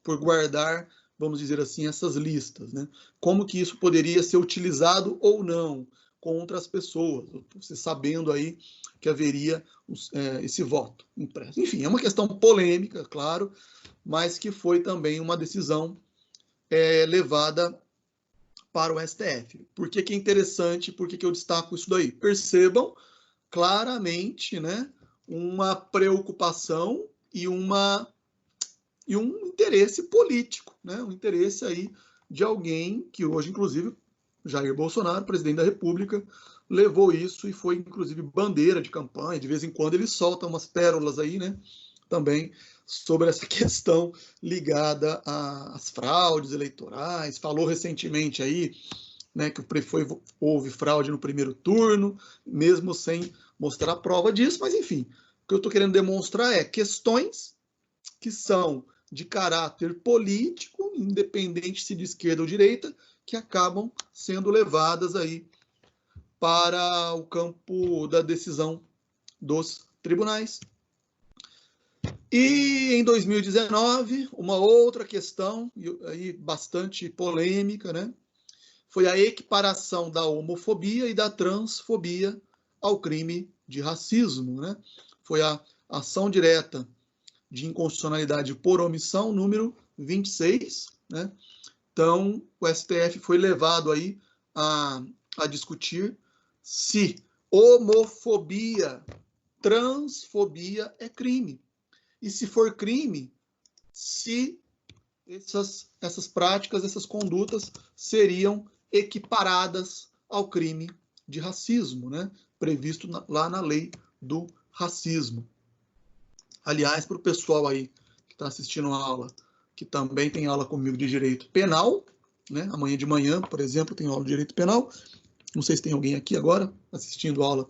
por guardar, vamos dizer assim, essas listas, né? Como que isso poderia ser utilizado ou não contra as pessoas, você sabendo aí que haveria esse voto impresso. Enfim, é uma questão polêmica, claro, mas que foi também uma decisão levada para o STF. Por que que é interessante, por que que eu destaco isso daí? Percebam claramente, né, uma preocupação e um interesse político, né, um interesse aí de alguém que hoje, inclusive, Jair Bolsonaro, presidente da República, levou isso e foi, inclusive, bandeira de campanha. De vez em quando ele solta umas pérolas aí, né, também sobre essa questão ligada às fraudes eleitorais. Falou recentemente aí, né, que houve fraude no primeiro turno, mesmo sem mostrar prova disso, mas enfim, o que eu estou querendo demonstrar é questões que são de caráter político, independente se de esquerda ou direita, que acabam sendo levadas aí para o campo da decisão dos tribunais. E em 2019, uma outra questão, aí bastante polêmica, né, foi a equiparação da homofobia e da transfobia ao crime de racismo, né? Foi a ação direta de inconstitucionalidade por omissão, número 26, né? Então, o STF foi levado aí a discutir se homofobia, transfobia é crime. E se for crime, se essas práticas, essas condutas seriam equiparadas ao crime de racismo, né? Previsto lá na lei do racismo. Aliás, para o pessoal aí que está assistindo a aula, que também tem aula comigo de direito penal, né? Amanhã de manhã, por exemplo, tem aula de direito penal. Não sei se tem alguém aqui agora assistindo a aula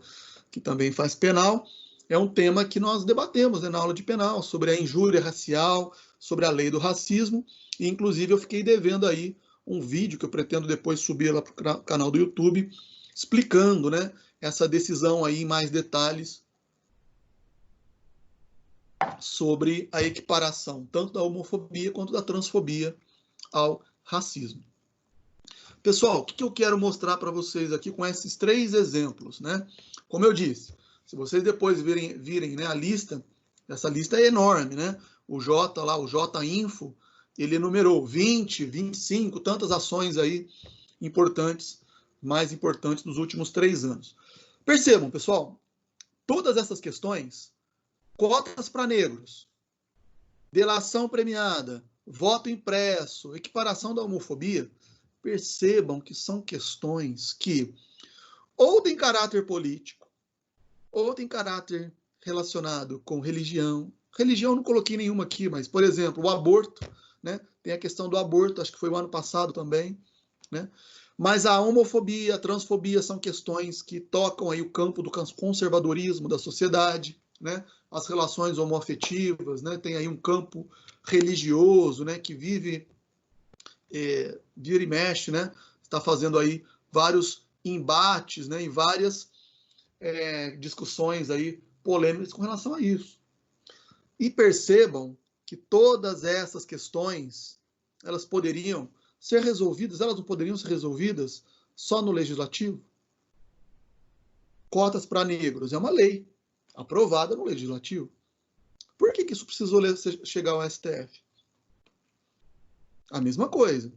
que também faz penal. É um tema que nós debatemos, né, na aula de penal, sobre a injúria racial, sobre a lei do racismo. E, inclusive, eu fiquei devendo aí um vídeo que eu pretendo depois subir lá para o canal do YouTube, explicando, né, essa decisão aí em mais detalhes sobre a equiparação, tanto da homofobia quanto da transfobia ao racismo. Pessoal, o que eu quero mostrar para vocês aqui com esses 3 exemplos, né? Como eu disse, se vocês depois virem, né, a lista, essa lista é enorme, né? O J lá, o J-Info, ele enumerou 20, 25, tantas ações aí importantes, mais importantes dos últimos 3 anos. Percebam, pessoal, todas essas questões, cotas para negros, delação premiada, voto impresso, equiparação da homofobia, percebam que são questões que ou têm caráter político, ou têm caráter relacionado com religião. Religião eu não coloquei nenhuma aqui, mas, por exemplo, o aborto, né? Tem a questão do aborto, acho que foi o ano passado também, né? Mas a homofobia, a transfobia são questões que tocam aí o campo do conservadorismo da sociedade, né? As relações homoafetivas, né? Tem aí um campo religioso, né? Que vive, vira e mexe, né? está fazendo aí vários embates, né, e várias discussões aí polêmicas com relação a isso. E percebam que todas essas questões, elas poderiam ser resolvidas, elas não poderiam ser resolvidas só no legislativo? Cotas para negros é uma lei aprovada no legislativo. Por que isso precisou chegar ao STF? A mesma coisa.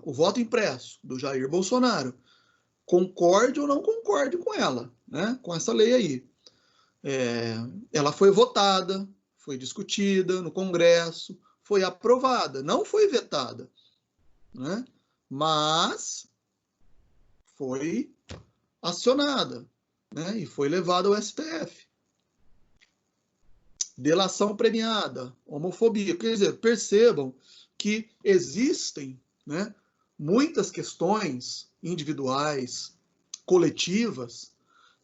O voto impresso do Jair Bolsonaro, concorde ou não concorde com ela, né? Com essa lei aí. Ela foi votada, foi discutida no Congresso, foi aprovada, não foi vetada, né? Mas foi acionada, né? E foi levada ao STF. Delação premiada, homofobia. Quer dizer, percebam que existem, né, muitas questões individuais, coletivas,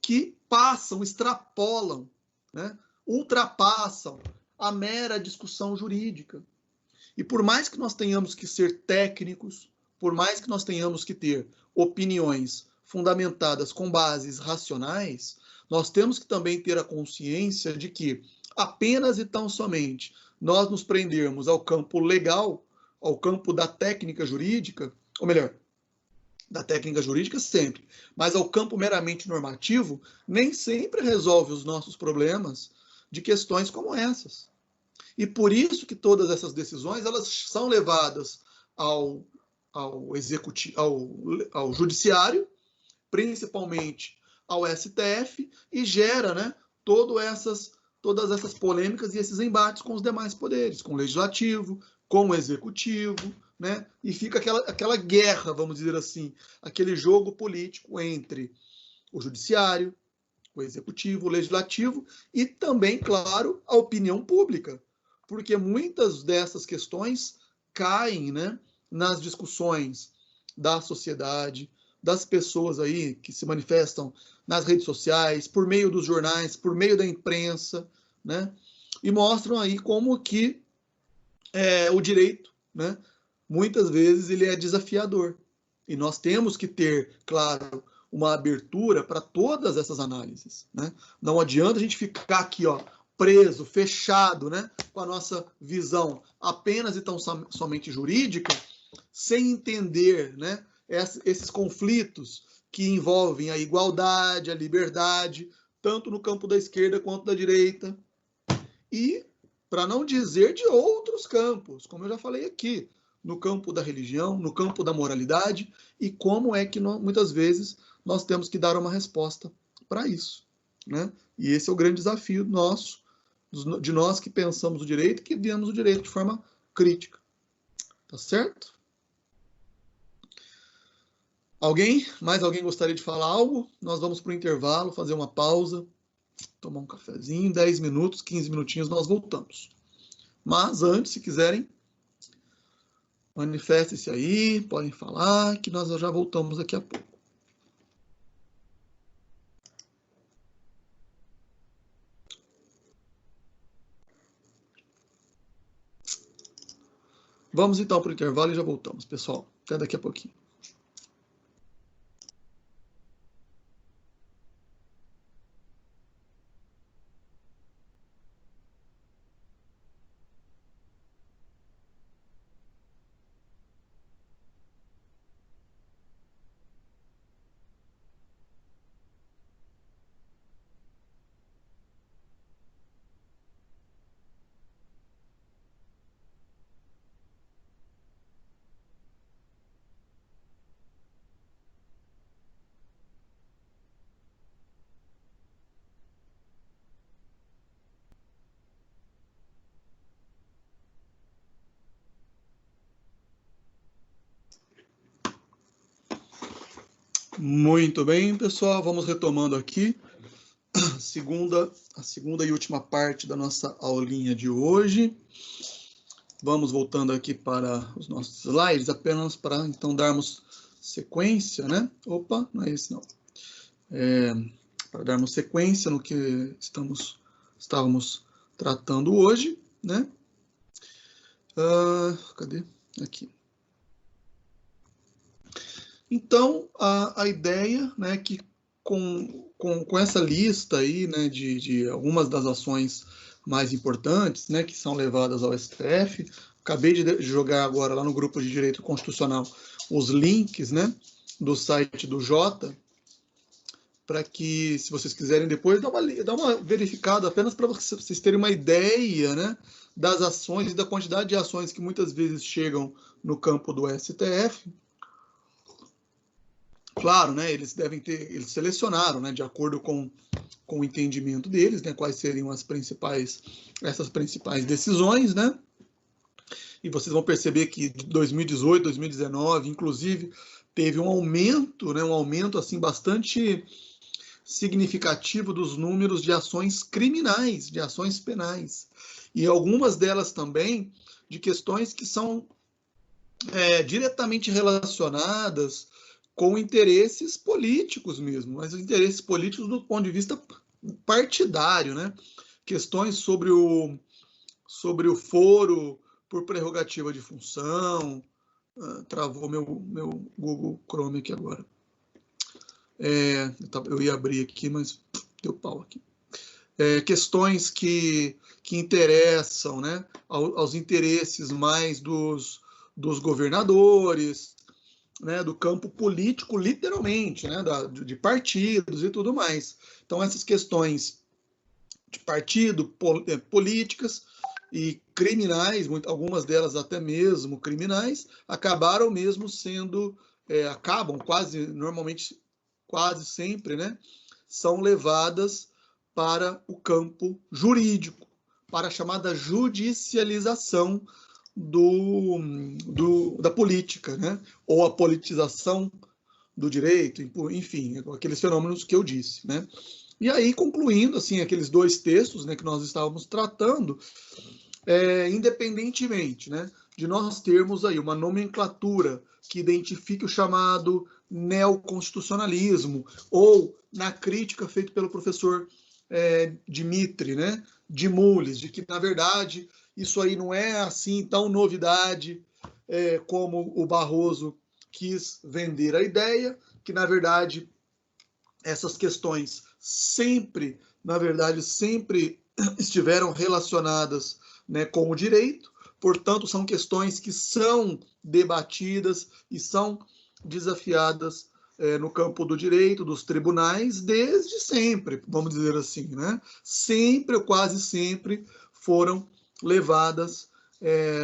que passam, extrapolam, né, ultrapassam a mera discussão jurídica. E por mais que nós tenhamos que ser técnicos, por mais que nós tenhamos que ter opiniões fundamentadas com bases racionais, nós temos que também ter a consciência de que apenas e tão somente nós nos prendermos ao campo legal, ao campo da técnica jurídica, ou melhor, da técnica jurídica sempre, mas ao campo meramente normativo, nem sempre resolve os nossos problemas de questões como essas. E por isso que todas essas decisões, elas são levadas ao judiciário, principalmente ao STF, e gera, né, todas essas polêmicas e esses embates com os demais poderes, com o legislativo, com o executivo, né? E fica aquela guerra, vamos dizer assim, aquele jogo político entre o judiciário, o executivo, o legislativo e também, claro, a opinião pública, porque muitas dessas questões caem, né, nas discussões da sociedade, das pessoas aí que se manifestam nas redes sociais, por meio dos jornais, por meio da imprensa, né? E mostram aí como que o direito, né, muitas vezes ele é desafiador. E nós temos que ter, claro, uma abertura para todas essas análises, né? Não adianta a gente ficar aqui, ó, preso, fechado, né, com a nossa visão apenas e tão somente jurídica, sem entender, né, esses conflitos que envolvem a igualdade, a liberdade, tanto no campo da esquerda quanto da direita, e, para não dizer de outros campos, como eu já falei aqui, no campo da religião, no campo da moralidade, e como é que muitas vezes nós temos que dar uma resposta para isso, né? E esse é o grande desafio nosso, de nós que pensamos o direito, que vemos o direito de forma crítica. Tá certo? Mais alguém gostaria de falar algo? Nós vamos para o intervalo, fazer uma pausa, tomar um cafezinho, 10 minutos, 15 minutinhos, nós voltamos. Mas antes, se quiserem, manifestem-se aí, podem falar, que nós já voltamos daqui a pouco. Vamos então para o intervalo e já voltamos, pessoal. Até daqui a pouquinho. Muito bem, pessoal, vamos retomando aqui a segunda e última parte da nossa aulinha de hoje. Vamos voltando aqui para os nossos slides, apenas para então darmos sequência, né? Opa, não é esse não. Para darmos sequência no que estávamos tratando hoje, né? Cadê? Aqui. Então, a ideia, né, que com essa lista aí, né, de algumas das ações mais importantes, né, que são levadas ao STF, acabei de jogar agora lá no grupo de Direito Constitucional os links, né, do site do Jota, para que, se vocês quiserem depois, dar uma verificada, apenas para vocês terem uma ideia, né, das ações e da quantidade de ações que muitas vezes chegam no campo do STF. Claro, né, eles selecionaram, né, de acordo com o entendimento deles, né, quais seriam essas principais decisões, né, e vocês vão perceber que de 2018, 2019, inclusive, teve um aumento, né, assim, bastante significativo dos números de ações criminais, de ações penais, e algumas delas também de questões que são diretamente relacionadas com interesses políticos mesmo, mas interesses políticos do ponto de vista partidário, né? Questões sobre o foro por prerrogativa de função. Travou meu Google Chrome aqui agora. Eu ia abrir aqui, mas deu pau aqui. Questões que interessam, né, aos interesses mais dos governadores, né, do campo político, literalmente, né, de partidos e tudo mais. Então, essas questões de partido, políticas e criminais, algumas delas até mesmo criminais, acabaram mesmo sendo, acabam normalmente, quase sempre, né, são levadas para o campo jurídico, para a chamada judicialização da política, né? Ou a politização do direito, enfim, aqueles fenômenos que eu disse, né? E aí, concluindo, assim, aqueles dois textos, né, que nós estávamos tratando, independentemente, né, de nós termos aí uma nomenclatura que identifique o chamado neoconstitucionalismo, ou na crítica feita pelo professor Dimitri, né, de Mules, de que, na verdade, isso aí não é assim tão novidade como o Barroso quis vender a ideia, que, na verdade, essas questões sempre estiveram relacionadas, né, com o direito, portanto, são questões que são debatidas e são desafiadas no campo do direito, dos tribunais, desde sempre, vamos dizer assim, né? Sempre, ou quase sempre, foram levadas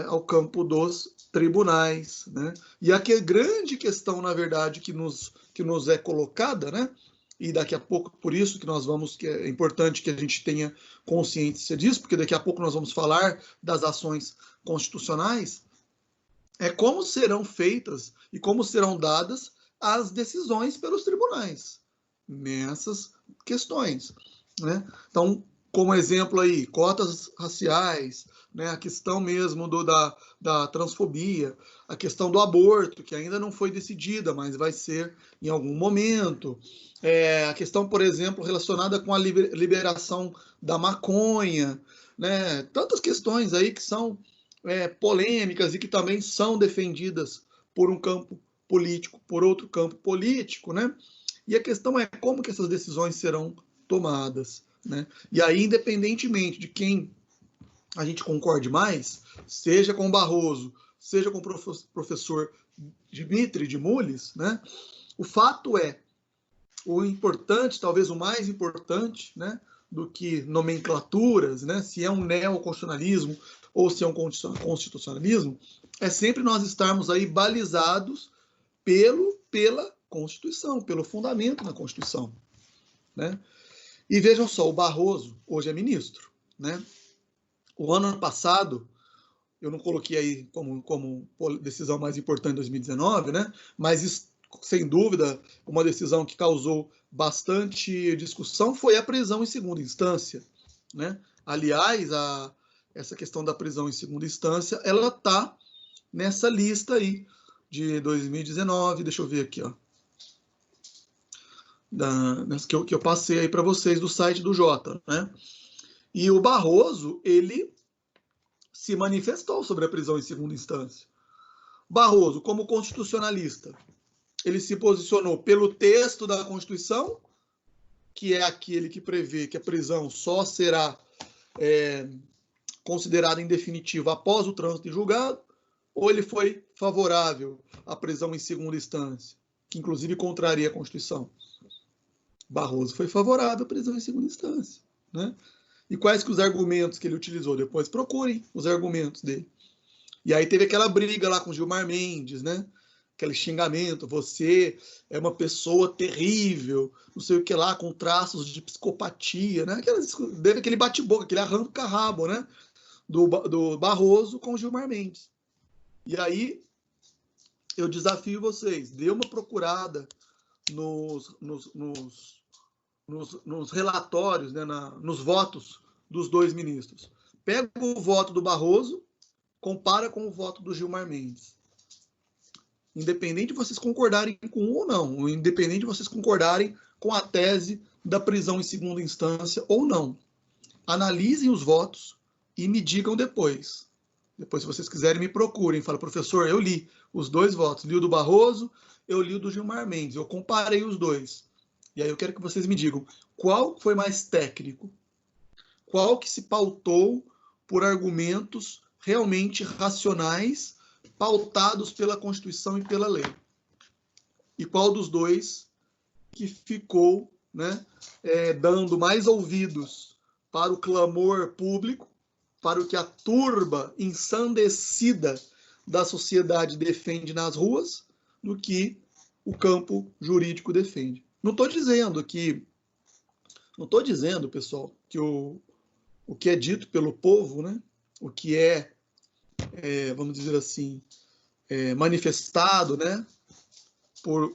ao campo dos tribunais, né? E aqui a grande questão, na verdade, que nos é colocada, né? E daqui a pouco, por isso que é importante que a gente tenha consciência disso, porque daqui a pouco nós vamos falar das ações constitucionais, é como serão feitas e como serão dadas as decisões pelos tribunais nessas questões, né? Então, como exemplo aí, cotas raciais, né, a questão mesmo da transfobia, a questão do aborto, que ainda não foi decidida, mas vai ser em algum momento, a questão, por exemplo, relacionada com a liberação da maconha, né, tantas questões aí que são polêmicas e que também são defendidas por um campo político, por outro campo político, né? E a questão é como que essas decisões serão tomadas, né? E aí, independentemente de quem a gente concorde mais, seja com o Barroso, seja com o professor Dimitri de Mules, né? O fato é, o importante, talvez o mais importante, né, do que nomenclaturas, né, se é um neoconstitucionalismo ou se é um constitucionalismo, é sempre nós estarmos aí balizados pela Constituição, pelo fundamento na Constituição, né? E vejam só, o Barroso hoje é ministro, né? O ano passado, eu não coloquei aí como decisão mais importante em 2019, né? Mas, sem dúvida, uma decisão que causou bastante discussão foi a prisão em segunda instância, né? Aliás, essa questão da prisão em segunda instância, ela está nessa lista aí de 2019, deixa eu ver aqui, ó, que eu passei aí para vocês do site do Jota, né? E o Barroso, ele se manifestou sobre a prisão em segunda instância. Barroso, como constitucionalista, ele se posicionou pelo texto da Constituição, que é aquele que prevê que a prisão só será considerada em definitivo após o trânsito em julgado, ou ele foi favorável à prisão em segunda instância, que inclusive contraria a Constituição? Barroso foi favorável à prisão em segunda instância, né? E quais que os argumentos que ele utilizou? Depois procurem os argumentos dele. E aí teve aquela briga lá com Gilmar Mendes, né? Aquele xingamento, você é uma pessoa terrível, não sei o que lá, com traços de psicopatia, né? Teve aquele bate-boca, aquele arranca-rabo, né? Do Barroso com Gilmar Mendes. E aí eu desafio vocês, dê uma procurada nos relatórios, né, nos votos dos dois ministros. Pega o voto do Barroso, compara com o voto do Gilmar Mendes. Independente de vocês concordarem com um ou não, independente de vocês concordarem com a tese da prisão em segunda instância ou não, analisem os votos e me digam depois. Depois, se vocês quiserem, me procurem. Fala, professor, eu li os dois votos. Li o do Barroso, eu li o do Gilmar Mendes. Eu comparei os dois. E aí eu quero que vocês me digam qual foi mais técnico, qual que se pautou por argumentos realmente racionais, pautados pela Constituição e pela lei. E qual dos dois que ficou, né, dando mais ouvidos para o clamor público, para o que a turba ensandecida da sociedade defende nas ruas, do que o campo jurídico defende. Não estou dizendo, pessoal, que o que é dito pelo povo, né, o que vamos dizer assim, manifestado, né,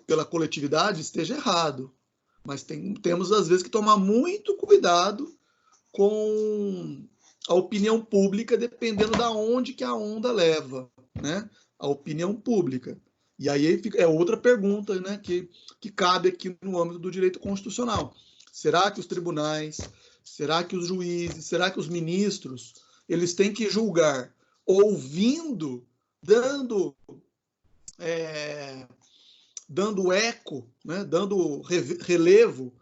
pela coletividade esteja errado. Mas temos, às vezes, que tomar muito cuidado com a opinião pública, dependendo da onde que a onda leva, né? A opinião pública. E aí é outra pergunta, né, que cabe aqui no âmbito do direito constitucional. Será que os tribunais, será que os juízes, será que os ministros, eles têm que julgar ouvindo, dando eco, né, dando relevo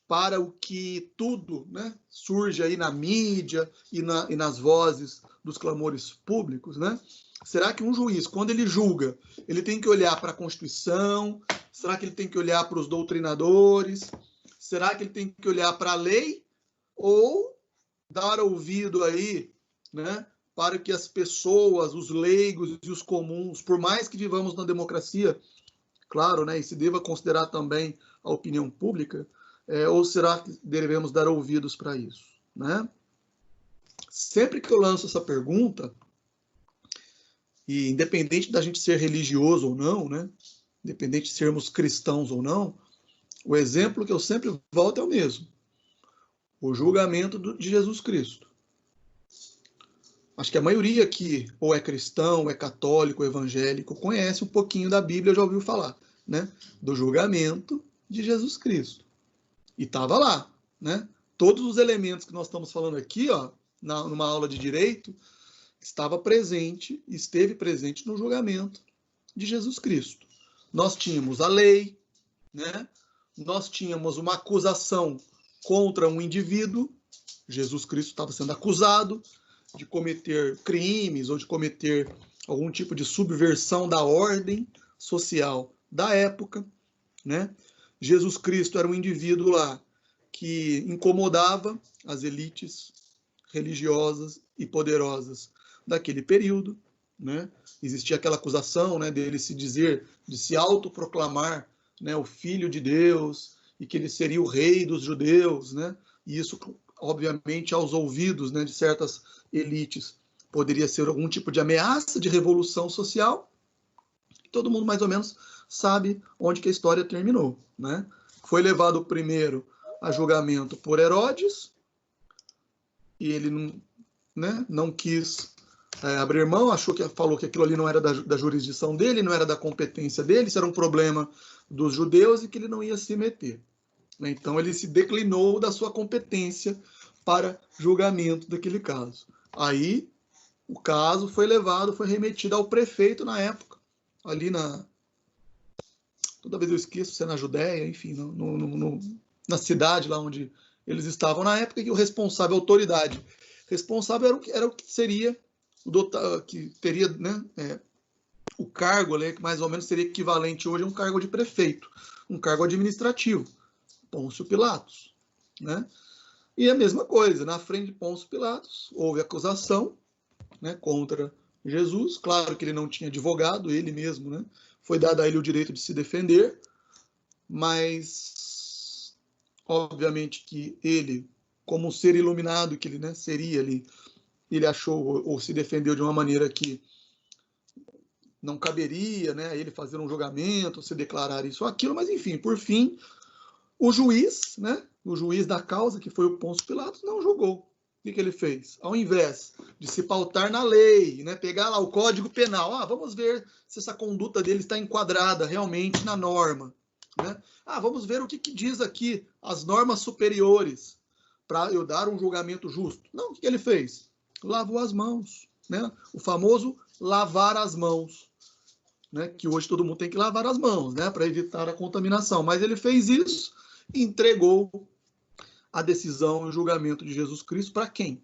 para o que tudo, né, surge aí na mídia e nas vozes dos clamores públicos, né? Será que um juiz, quando ele julga, ele tem que olhar para a Constituição? Será que ele tem que olhar para os doutrinadores? Será que ele tem que olhar para a lei? Ou dar ouvido aí, né, para que as pessoas, os leigos e os comuns, por mais que vivamos na democracia, claro, né, e se deva considerar também a opinião pública, ou será que devemos dar ouvidos para isso, né? Sempre que eu lanço essa pergunta, e independente da gente ser religioso ou não, né, independente de sermos cristãos ou não, o exemplo que eu sempre volto é o mesmo. O julgamento de Jesus Cristo. Acho que a maioria aqui, ou é cristão, ou é católico, ou evangélico, conhece um pouquinho da Bíblia, já ouviu falar, né, do julgamento de Jesus Cristo. E estava lá, né? Todos os elementos que nós estamos falando aqui, ó, numa aula de direito, esteve presente no julgamento de Jesus Cristo. Nós tínhamos a lei, né? Nós tínhamos uma acusação contra um indivíduo, Jesus Cristo estava sendo acusado de cometer crimes ou de cometer algum tipo de subversão da ordem social da época, né? Jesus Cristo era um indivíduo lá que incomodava as elites religiosas e poderosas daquele período, né? Existia aquela acusação, né, dele de se autoproclamar, né, o filho de Deus, e que ele seria o rei dos judeus, né? E isso, obviamente, aos ouvidos, né, de certas elites, poderia ser algum tipo de ameaça de revolução social. Todo mundo mais ou menos sabe onde que a história terminou, né? Foi levado primeiro a julgamento por Herodes, e ele não quis abrir mão, falou que aquilo ali não era da jurisdição dele, não era da competência dele, isso era um problema dos judeus e que ele não ia se meter. Então ele se declinou da sua competência para julgamento daquele caso. Aí o caso foi remetido ao prefeito na época, ali na toda vez eu esqueço se é na Judéia, enfim, na cidade lá onde eles estavam na época, que o responsável, a autoridade responsável era o que seria, que teria, né, o cargo, que mais ou menos seria equivalente hoje a um cargo de prefeito, um cargo administrativo, Pôncio Pilatos, né? E a mesma coisa, na frente de Pôncio Pilatos, houve acusação, né, contra Jesus. Claro que ele não tinha advogado, ele mesmo, né, foi dado a ele o direito de se defender, mas obviamente que ele, como um ser iluminado que ele, né, seria ali, ele achou ou se defendeu de uma maneira que não caberia, né, ele fazer um julgamento, se declarar isso ou aquilo, mas enfim, por fim, o juiz, né, o juiz da causa, que foi o Pôncio Pilatos, não julgou. O que ele fez? Ao invés de se pautar na lei, né, pegar lá o Código Penal, vamos ver se essa conduta dele está enquadrada realmente na norma, né? Vamos ver o que diz aqui as normas superiores para eu dar um julgamento justo. Não, o que ele fez? Lavou as mãos, né? O famoso lavar as mãos, né? Que hoje todo mundo tem que lavar as mãos, né, para evitar a contaminação. Mas ele fez isso e entregou a decisão e o julgamento de Jesus Cristo para quem?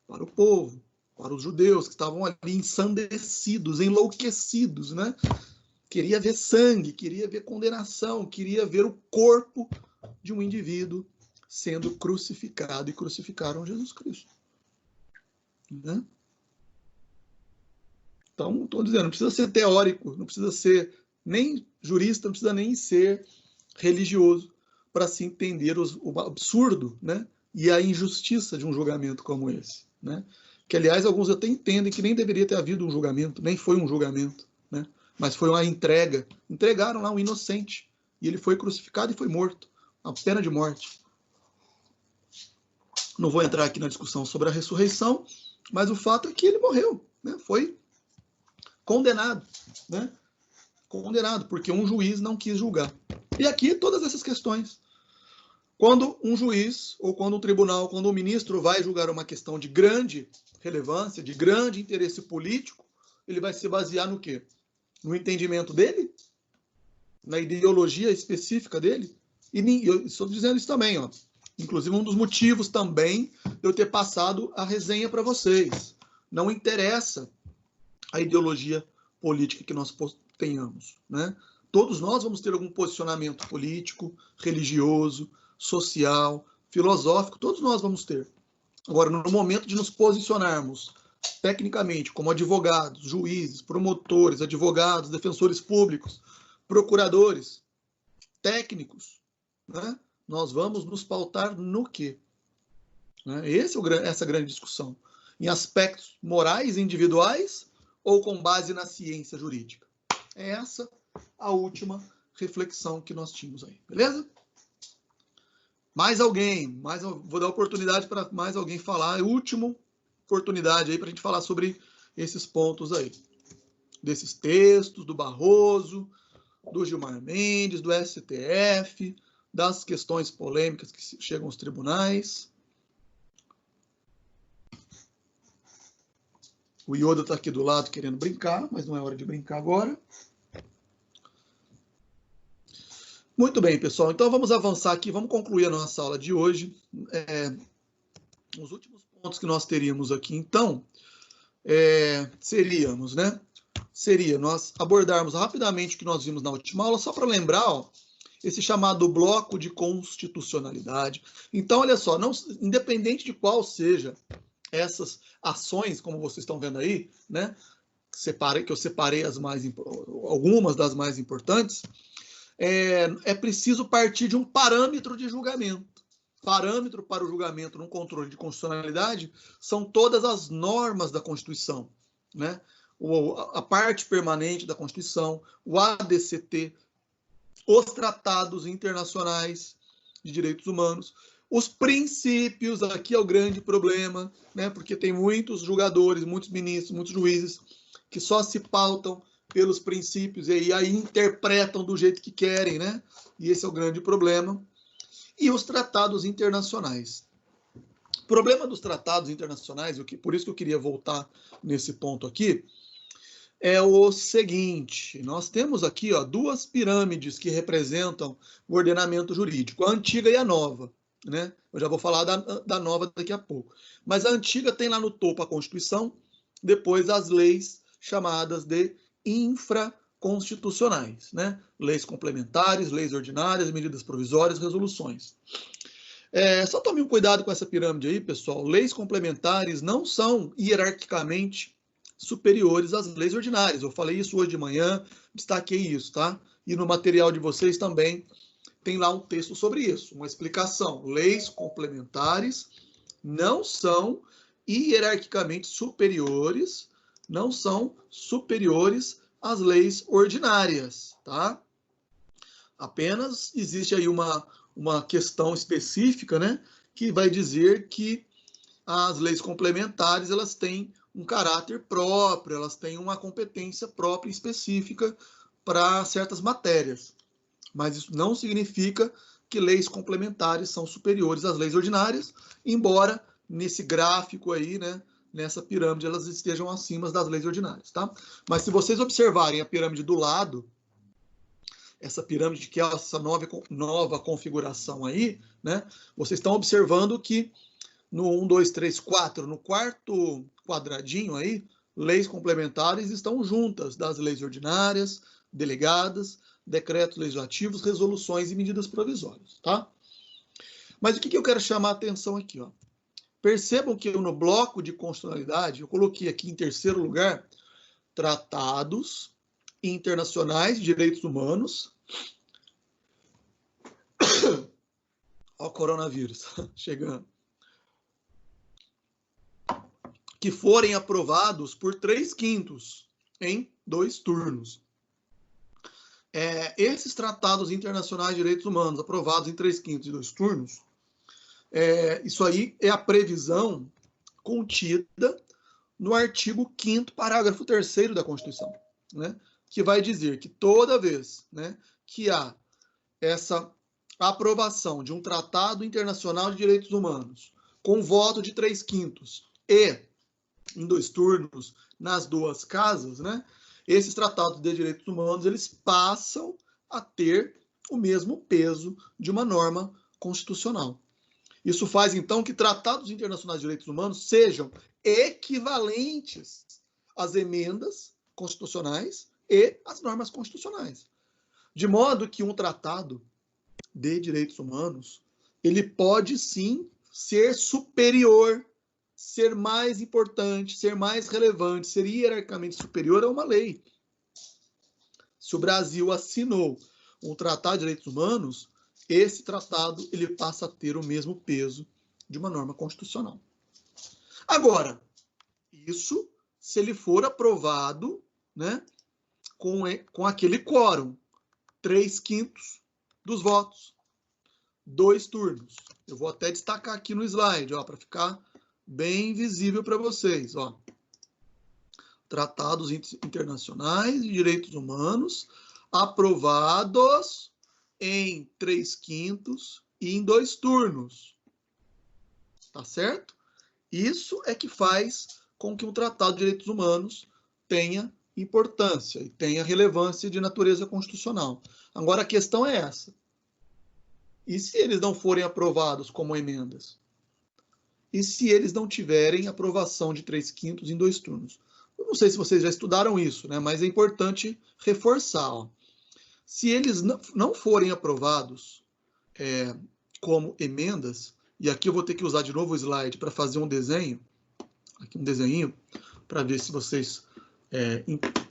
Para o povo, para os judeus que estavam ali ensandecidos, enlouquecidos, né? Queria ver sangue, queria ver condenação, queria ver o corpo de um indivíduo sendo crucificado, e crucificaram Jesus Cristo, né? Então, estou dizendo, não precisa ser teórico, não precisa ser nem jurista, não precisa nem ser religioso para se entender o absurdo, né, e a injustiça de um julgamento como esse, né? Que, aliás, alguns até entendem que nem deveria ter havido um julgamento, nem foi um julgamento, né? Mas foi uma entrega. Entregaram lá um inocente, e ele foi crucificado e foi morto, a pena de morte. Não vou entrar aqui na discussão sobre a ressurreição, mas o fato é que ele morreu, né? Foi condenado, né? Condenado, porque um juiz não quis julgar. E aqui todas essas questões. Quando um juiz, ou quando um tribunal, quando um ministro vai julgar uma questão de grande relevância, de grande interesse político, ele vai se basear no quê? No entendimento dele? Na ideologia específica dele? E eu estou dizendo isso também, ó. Inclusive um dos motivos também de eu ter passado a resenha para vocês. Não interessa a ideologia política que nós tenhamos, né? Todos nós vamos ter algum posicionamento político, religioso, social, filosófico, todos nós vamos ter. Agora, no momento de nos posicionarmos tecnicamente como advogados, juízes, promotores, advogados, defensores públicos, procuradores, técnicos, né? Nós vamos nos pautar no quê? Né? Essa é a grande discussão. Em aspectos morais individuais ou com base na ciência jurídica? É essa a última reflexão que nós tínhamos aí, beleza? Mais alguém? Vou dar oportunidade para mais alguém falar. Última oportunidade aí para a gente falar sobre esses pontos aí. Desses textos do Barroso, do Gilmar Mendes, do STF, das questões polêmicas que chegam aos tribunais. O Yoda está aqui do lado querendo brincar, mas não é hora de brincar agora. Muito bem, pessoal. Então, vamos avançar aqui, vamos concluir a nossa aula de hoje. Os últimos pontos que nós teríamos aqui, então, seria nós abordarmos rapidamente o que nós vimos na última aula, só para lembrar, ó, esse chamado bloco de constitucionalidade. Então, olha só, independente de qual seja essas ações, como vocês estão vendo aí, né, que eu separei algumas das mais importantes, é preciso partir de um parâmetro de julgamento. Parâmetro para o julgamento no controle de constitucionalidade são todas as normas da Constituição, né? A parte permanente da Constituição, o ADCT, os tratados internacionais de direitos humanos, os princípios. Aqui é o grande problema, né? Porque tem muitos julgadores, muitos ministros, muitos juízes que só se pautam pelos princípios e aí interpretam do jeito que querem, né? E esse é o grande problema. E os tratados internacionais. O problema dos tratados internacionais, por isso que eu queria voltar nesse ponto aqui, é o seguinte, nós temos aqui, ó, duas pirâmides que representam o ordenamento jurídico, a antiga e a nova, né? Eu já vou falar da nova daqui a pouco. Mas a antiga tem lá no topo a Constituição, depois as leis chamadas de infraconstitucionais, né? Leis complementares, leis ordinárias, medidas provisórias, resoluções. Só tome um cuidado com essa pirâmide aí, pessoal. Leis complementares não são hierarquicamente superiores às leis ordinárias. Eu falei isso hoje de manhã, destaquei isso, tá? E no material de vocês também tem lá um texto sobre isso, uma explicação. Leis complementares não são hierarquicamente superiores, não são superiores às leis ordinárias, tá? Apenas existe aí uma questão específica, né, que vai dizer que as leis complementares elas têm um caráter próprio, elas têm uma competência própria e específica para certas matérias. Mas isso não significa que leis complementares são superiores às leis ordinárias, embora nesse gráfico aí, né, nessa pirâmide, elas estejam acima das leis ordinárias, tá? Mas se vocês observarem a pirâmide do lado, essa pirâmide que é essa nova configuração aí, né, vocês estão observando que no 1, 2, 3, 4, no quarto quadradinho aí, leis complementares estão juntas das leis ordinárias, delegadas, decretos legislativos, resoluções e medidas provisórias, tá? Mas o que eu quero chamar a atenção aqui, ó? Percebam que no bloco de constitucionalidade, eu coloquei aqui em terceiro lugar, tratados internacionais de direitos humanos. Ó o coronavírus chegando. Que forem aprovados por 3/5 em 2 turnos. Esses tratados internacionais de direitos humanos aprovados em 3/5 e 2 turnos, isso aí é a previsão contida no artigo 5º, parágrafo 3º da Constituição, né, que vai dizer que toda vez, né, que há essa aprovação de um tratado internacional de direitos humanos com voto de 3/5 e em 2 turnos nas 2 casas, né, esses tratados de direitos humanos eles passam a ter o mesmo peso de uma norma constitucional. Isso faz, então, que tratados internacionais de direitos humanos sejam equivalentes às emendas constitucionais e às normas constitucionais. De modo que um tratado de direitos humanos, ele pode, sim, ser superior, ser mais importante, ser mais relevante, ser hierarquicamente superior a uma lei. Se o Brasil assinou um tratado de direitos humanos, esse tratado ele passa a ter o mesmo peso de uma norma constitucional. Agora, isso se ele for aprovado, né, com aquele quórum, 3/5 dos votos, 2 turnos. Eu vou até destacar aqui no slide, para ficar bem visível para vocês. Ó. Tratados internacionais de direitos humanos aprovados em 3/5 e em 2 turnos. Tá certo? Isso é que faz com que um tratado de direitos humanos tenha importância e tenha relevância de natureza constitucional. Agora, a questão é essa. E se eles não forem aprovados como emendas? E se eles não tiverem aprovação de 3/5 em 2 turnos? Eu não sei se vocês já estudaram isso, né? Mas é importante reforçar. Ó. Se eles não forem aprovados como emendas, e aqui eu vou ter que usar de novo o slide para fazer um desenho, aqui um desenho, para ver se vocês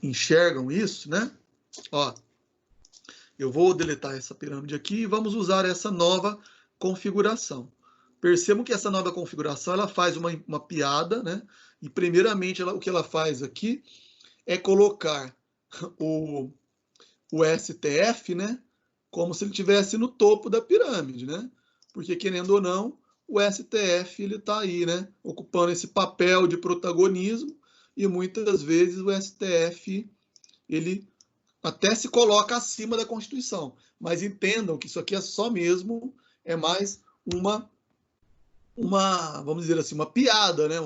enxergam isso, né? Ó, eu vou deletar essa pirâmide aqui e vamos usar essa nova configuração. Percebam que essa nova configuração ela faz uma piada, né? E primeiramente o que ela faz aqui é colocar o STF, né? Como se ele estivesse no topo da pirâmide, né? Porque querendo ou não, o STF ele está aí, né? Ocupando esse papel de protagonismo e muitas vezes o STF ele até se coloca acima da Constituição. Mas entendam que isso aqui é só mesmo, é mais vamos dizer assim, uma piada, né?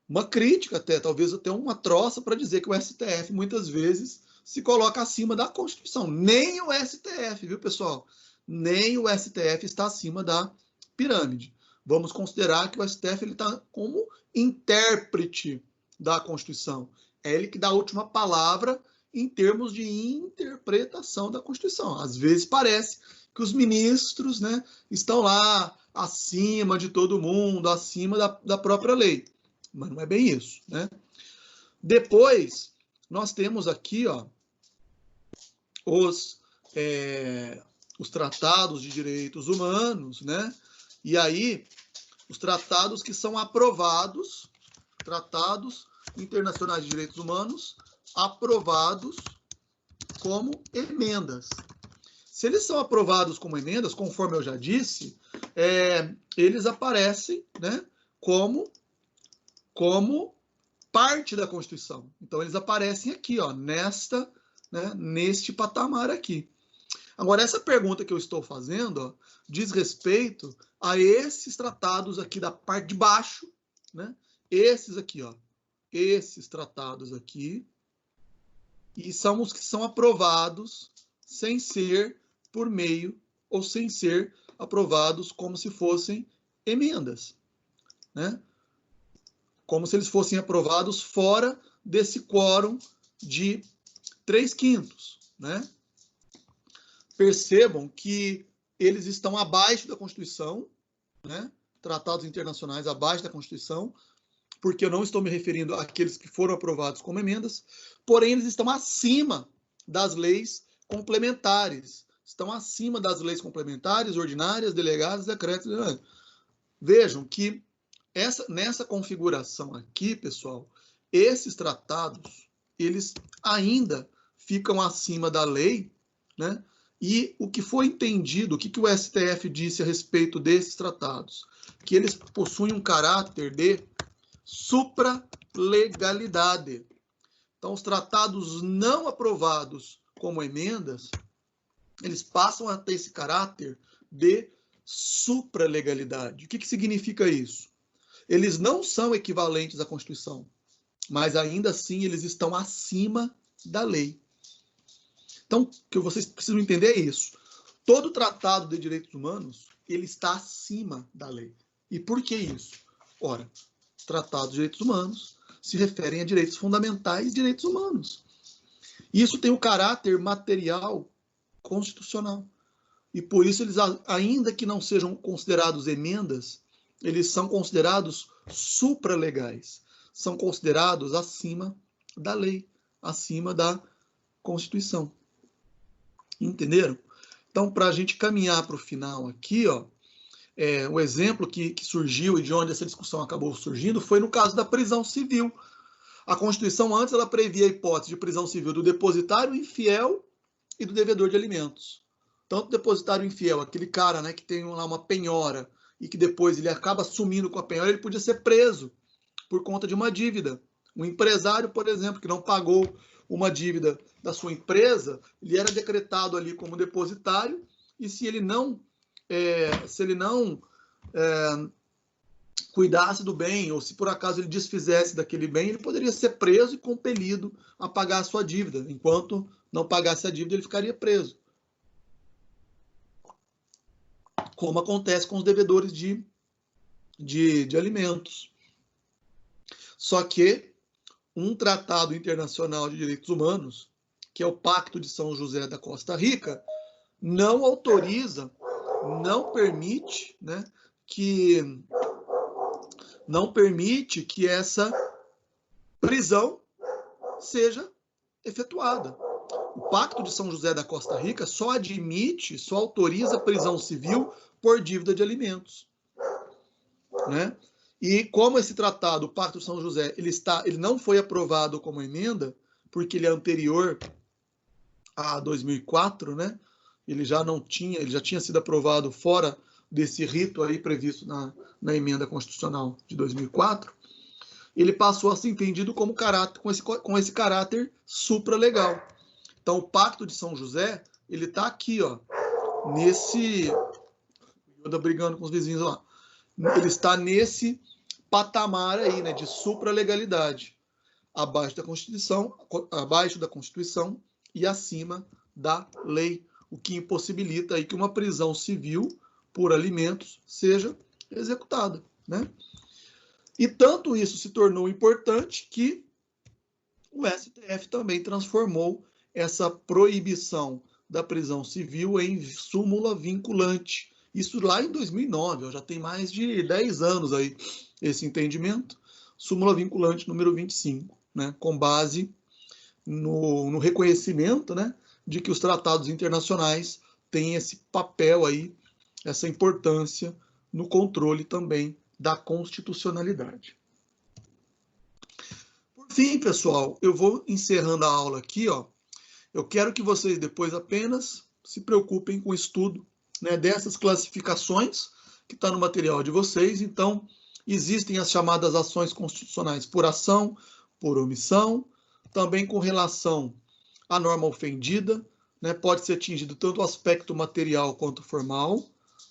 uma crítica até, talvez até uma troça para dizer que o STF muitas vezes se coloca acima da Constituição. Nem o STF, viu, pessoal? Nem o STF está acima da pirâmide. Vamos considerar que o STF está como intérprete da Constituição. É ele que dá a última palavra em termos de interpretação da Constituição. Às vezes parece que os ministros, né, estão lá acima de todo mundo, acima da própria lei. Mas não é bem isso, né? Depois, nós temos aqui, ó, os tratados de direitos humanos, né? E aí, os tratados que são aprovados, tratados internacionais de direitos humanos, aprovados como emendas. Se eles são aprovados como emendas, conforme eu já disse, eles aparecem, né, como parte da Constituição. Então, eles aparecem aqui, ó, neste patamar aqui. Agora, essa pergunta que eu estou fazendo, ó, diz respeito a esses tratados aqui da parte de baixo, né? Esses aqui, ó. Esses tratados aqui. E são os que são aprovados sem ser por meio ou sem ser aprovados como se fossem emendas, né? Como se eles fossem aprovados fora desse quórum de 3/5, né? Percebam que eles estão abaixo da Constituição, né? Tratados internacionais abaixo da Constituição, porque eu não estou me referindo àqueles que foram aprovados como emendas, porém eles estão acima das leis complementares, estão acima das leis complementares, ordinárias, delegadas, decretos. Vejam que nessa configuração aqui, pessoal, esses tratados, eles ainda ficam acima da lei, né? E o que foi entendido, o que o STF disse a respeito desses tratados? Que eles possuem um caráter de supralegalidade. Então, os tratados não aprovados como emendas, eles passam a ter esse caráter de supralegalidade. O que significa isso? Eles não são equivalentes à Constituição, mas ainda assim eles estão acima da lei. Então, o que vocês precisam entender é isso. Todo tratado de direitos humanos, ele está acima da lei. E por que isso? Ora, tratados de direitos humanos se referem a direitos fundamentais e direitos humanos. Isso tem o caráter material constitucional. E por isso, eles, ainda que não sejam considerados emendas, eles são considerados supralegais. São considerados acima da lei, acima da Constituição. Entenderam? Então, para a gente caminhar para o final aqui, ó, o exemplo que surgiu e de onde essa discussão acabou surgindo foi no caso da prisão civil. A Constituição antes ela previa a hipótese de prisão civil do depositário infiel e do devedor de alimentos. Tanto o depositário infiel, aquele cara, né, que tem lá uma penhora e que depois ele acaba sumindo com a penhora, ele podia ser preso por conta de uma dívida. Um empresário, por exemplo, que não pagou uma dívida da sua empresa, ele era decretado ali como depositário, e se ele não cuidasse do bem, ou se por acaso ele desfizesse daquele bem, ele poderia ser preso e compelido a pagar a sua dívida. Enquanto não pagasse a dívida, ele ficaria preso. Como acontece com os devedores de alimentos. Só que um tratado internacional de direitos humanos, que é o Pacto de São José da Costa Rica, não autoriza, não permite, né, que essa prisão seja efetuada. O Pacto de São José da Costa Rica só autoriza prisão civil por dívida de alimentos, né? E como esse tratado, o Pacto de São José, ele não foi aprovado como emenda, porque ele é anterior a 2004, né? Ele já tinha sido aprovado fora desse rito aí previsto na emenda constitucional de 2004. Ele passou a ser entendido como com esse caráter supralegal. Então, o Pacto de São José, ele está aqui, ó, eu tô brigando com os vizinhos lá. Ele está nesse patamar aí, né, de supralegalidade, abaixo da Constituição e acima da lei, o que impossibilita aí que uma prisão civil por alimentos seja executada, né? E tanto isso se tornou importante que o STF também transformou essa proibição da prisão civil em súmula vinculante. Isso lá em 2009, já tem mais de 10 anos aí esse entendimento. Súmula vinculante número 25, né, com base no reconhecimento, né, de que os tratados internacionais têm esse papel aí, essa importância no controle também da constitucionalidade. Por fim, pessoal, eu vou encerrando a aula aqui, ó. Eu quero que vocês depois apenas se preocupem com o estudo, né, dessas classificações que está no material de vocês. Então, existem as chamadas ações constitucionais por ação, por omissão, também com relação à norma ofendida, né, pode ser atingido tanto o aspecto material quanto formal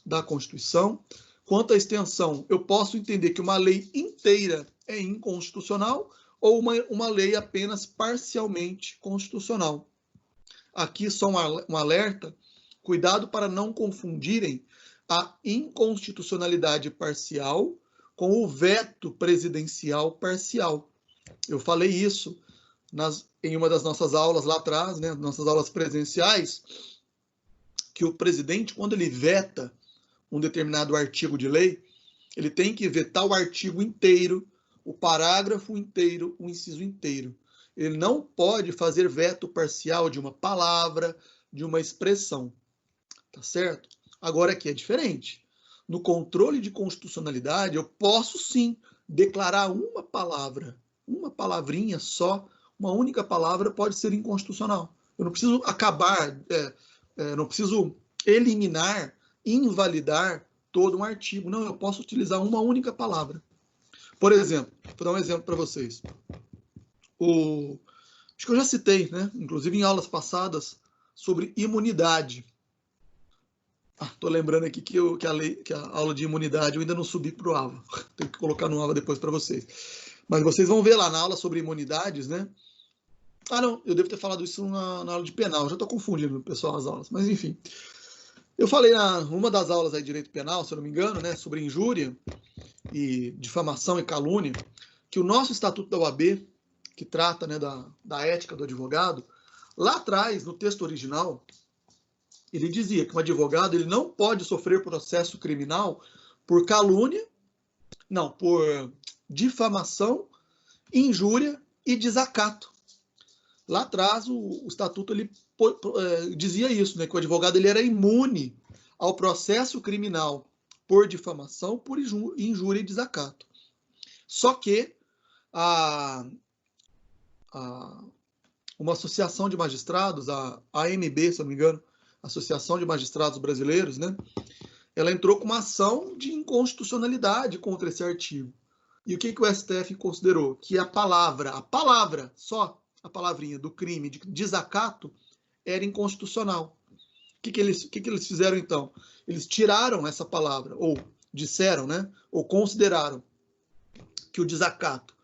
da Constituição. Quanto à extensão, eu posso entender que uma lei inteira é inconstitucional ou uma lei apenas parcialmente constitucional. Aqui só um alerta, cuidado para não confundirem a inconstitucionalidade parcial com o veto presidencial parcial. Eu falei isso em uma das nossas aulas lá atrás, né, nossas aulas presenciais, que o presidente, quando ele veta um determinado artigo de lei, ele tem que vetar o artigo inteiro, o parágrafo inteiro, o inciso inteiro. Ele não pode fazer veto parcial de uma palavra, de uma expressão. Tá certo? Agora aqui é diferente. No controle de constitucionalidade, eu posso sim declarar uma palavra, uma palavrinha só, uma única palavra pode ser inconstitucional. Eu não preciso acabar, não preciso eliminar, invalidar todo um artigo. Não, eu posso utilizar uma única palavra. Por exemplo, vou dar um exemplo para vocês. Acho que eu já citei, né, inclusive em aulas passadas, sobre imunidade. Estou lembrando aqui que a aula de imunidade eu ainda não subi para o AVA. Tenho que colocar no AVA depois para vocês. Mas vocês vão ver lá na aula sobre imunidades, né? Não, eu devo ter falado isso na aula de penal. Eu já estou confundindo, pessoal, as aulas. Mas, enfim. Eu falei numa das aulas aí de direito penal, se eu não me engano, né, sobre injúria e difamação e calúnia, que o nosso Estatuto da OAB, que trata, né, da ética do advogado, lá atrás, no texto original, ele dizia que um advogado ele não pode sofrer processo criminal por calúnia, não, por difamação, injúria e desacato. Lá atrás, o Estatuto ele dizia isso, né, que o advogado ele era imune ao processo criminal por difamação, por injúria e desacato. Só que uma associação de magistrados, a AMB, se eu não me engano, Associação de Magistrados Brasileiros, né, ela entrou com uma ação de inconstitucionalidade contra esse artigo. E o que o STF considerou? Que a palavra, só a palavrinha do crime de desacato era inconstitucional. O que eles fizeram então? Eles tiraram essa palavra, ou disseram, né, ou consideraram que o desacato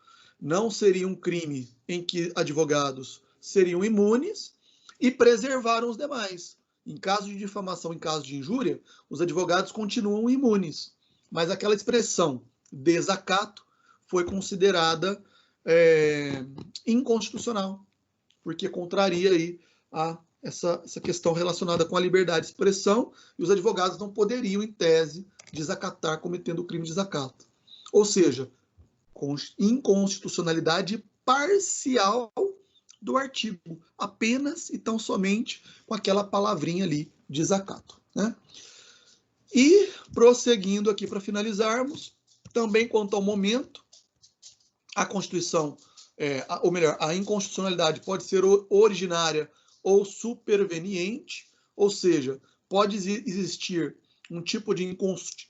não seria um crime em que advogados seriam imunes e preservaram os demais. Em caso de difamação, em caso de injúria, os advogados continuam imunes. Mas aquela expressão desacato foi considerada inconstitucional, porque contraria aí essa questão relacionada com a liberdade de expressão, e os advogados não poderiam, em tese, desacatar cometendo o crime de desacato. Ou seja, inconstitucionalidade parcial do artigo, apenas e tão somente com aquela palavrinha ali, desacato, né? E, prosseguindo aqui para finalizarmos, também quanto ao momento, a Constituição, ou melhor, a inconstitucionalidade pode ser originária ou superveniente, ou seja, pode existir um tipo de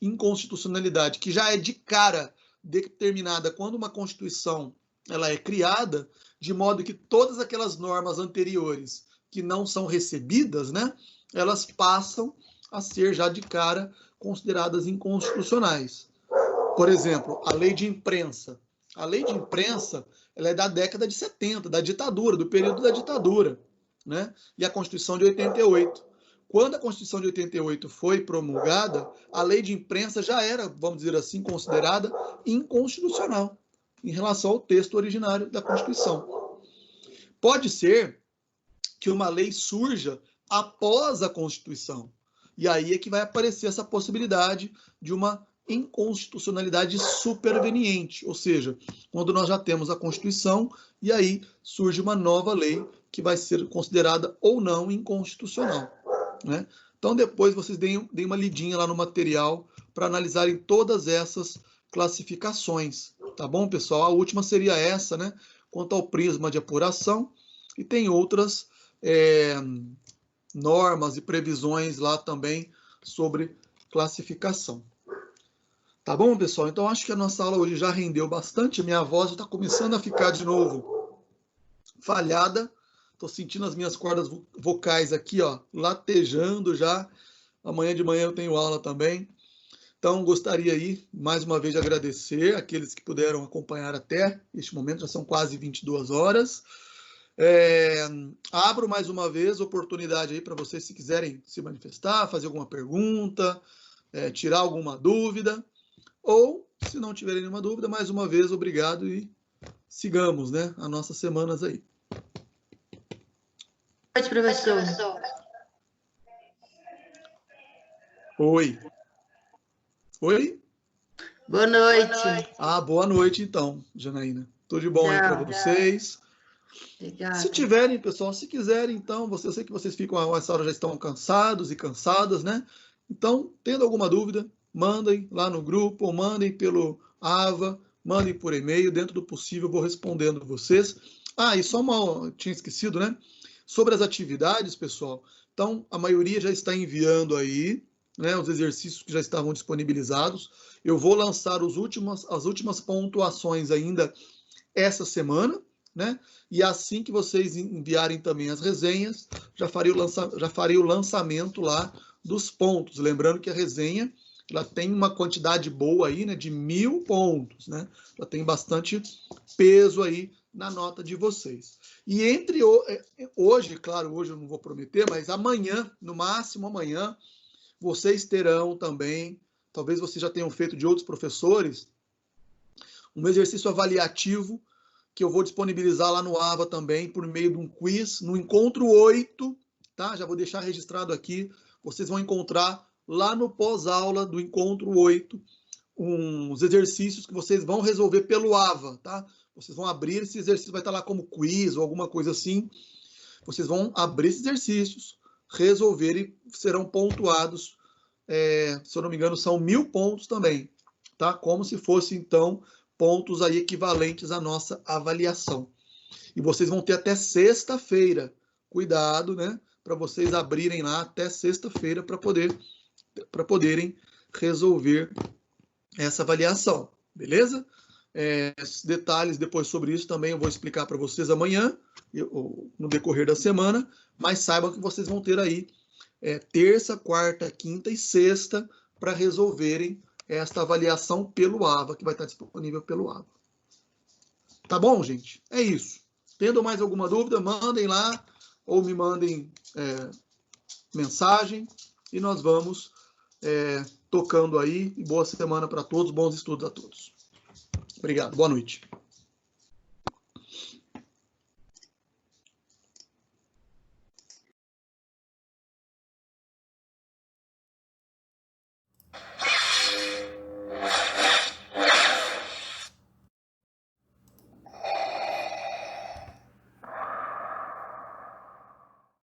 inconstitucionalidade que já é de cara determinada quando uma Constituição ela é criada, de modo que todas aquelas normas anteriores que não são recebidas, né, elas passam a ser já de cara consideradas inconstitucionais. Por exemplo, a lei de imprensa. A lei de imprensa, ela é da década de 70, da ditadura, do período da ditadura, né? E a Constituição de 88. Quando a Constituição de 88 foi promulgada, a lei de imprensa já era, vamos dizer assim, considerada inconstitucional em relação ao texto originário da Constituição. Pode ser que uma lei surja após a Constituição. E aí é que vai aparecer essa possibilidade de uma inconstitucionalidade superveniente, ou seja, quando nós já temos a Constituição e aí surge uma nova lei que vai ser considerada ou não inconstitucional, né? Então depois vocês deem uma lidinha lá no material para analisarem todas essas classificações, tá bom, pessoal? A última seria essa, né? Quanto ao prisma de apuração, e tem outras normas e previsões lá também sobre classificação. Tá bom, pessoal? Então, acho que a nossa aula hoje já rendeu bastante. Minha voz já está começando a ficar de novo falhada. Estou sentindo as minhas cordas vocais aqui, ó, latejando já. Amanhã de manhã eu tenho aula também. Então, gostaria aí, mais uma vez, de agradecer aqueles que puderam acompanhar até este momento. Já são quase 22 horas. Abro mais uma vez oportunidade aí para vocês, se quiserem se manifestar, fazer alguma pergunta, tirar alguma dúvida. Ou, se não tiverem nenhuma dúvida, mais uma vez, obrigado e sigamos, né, as nossas semanas aí. Boa noite, professor. Oi. Oi? Boa noite. Ah, boa noite, então, Janaína. Tudo de bom aí para vocês. Obrigada. Se tiverem, pessoal, se quiserem, então, eu sei que vocês ficam, a essa hora já estão cansados e cansadas, né? Então, tendo alguma dúvida, mandem lá no grupo, ou mandem pelo AVA, mandem por e-mail, dentro do possível eu vou respondendo vocês. Ah, e só tinha esquecido, né? Sobre as atividades, pessoal, então a maioria já está enviando aí, né, os exercícios que já estavam disponibilizados. Eu vou lançar as últimas pontuações ainda essa semana, né? E assim que vocês enviarem também as resenhas, já farei o lançamento lá dos pontos. Lembrando que a resenha ela tem uma quantidade boa aí, né, de 1000 pontos, né? Ela tem bastante peso aí na nota de vocês. E hoje, claro, hoje eu não vou prometer, mas amanhã, no máximo amanhã, vocês terão também, talvez vocês já tenham feito de outros professores, um exercício avaliativo que eu vou disponibilizar lá no AVA também, por meio de um quiz, no Encontro 8, tá? Já vou deixar registrado aqui, vocês vão encontrar lá no pós-aula do Encontro 8, uns exercícios que vocês vão resolver pelo AVA, tá? Vocês vão abrir, esse exercício vai estar lá como quiz ou alguma coisa assim. Vocês vão abrir esses exercícios, resolver e serão pontuados, se eu não me engano, são 1000 pontos também, tá? Como se fosse, então, pontos aí equivalentes à nossa avaliação. E vocês vão ter até sexta-feira. Cuidado, né? Para vocês abrirem lá até sexta-feira para poderem resolver essa avaliação, beleza? Detalhes depois sobre isso também eu vou explicar para vocês amanhã, no decorrer da semana, mas saibam que vocês vão ter aí terça, quarta, quinta e sexta para resolverem esta avaliação pelo AVA, que vai estar disponível pelo AVA. Tá bom, gente? É isso. Tendo mais alguma dúvida, mandem lá ou me mandem mensagem e nós vamos tocando aí. E boa semana para todos, bons estudos a todos. Obrigado, boa noite.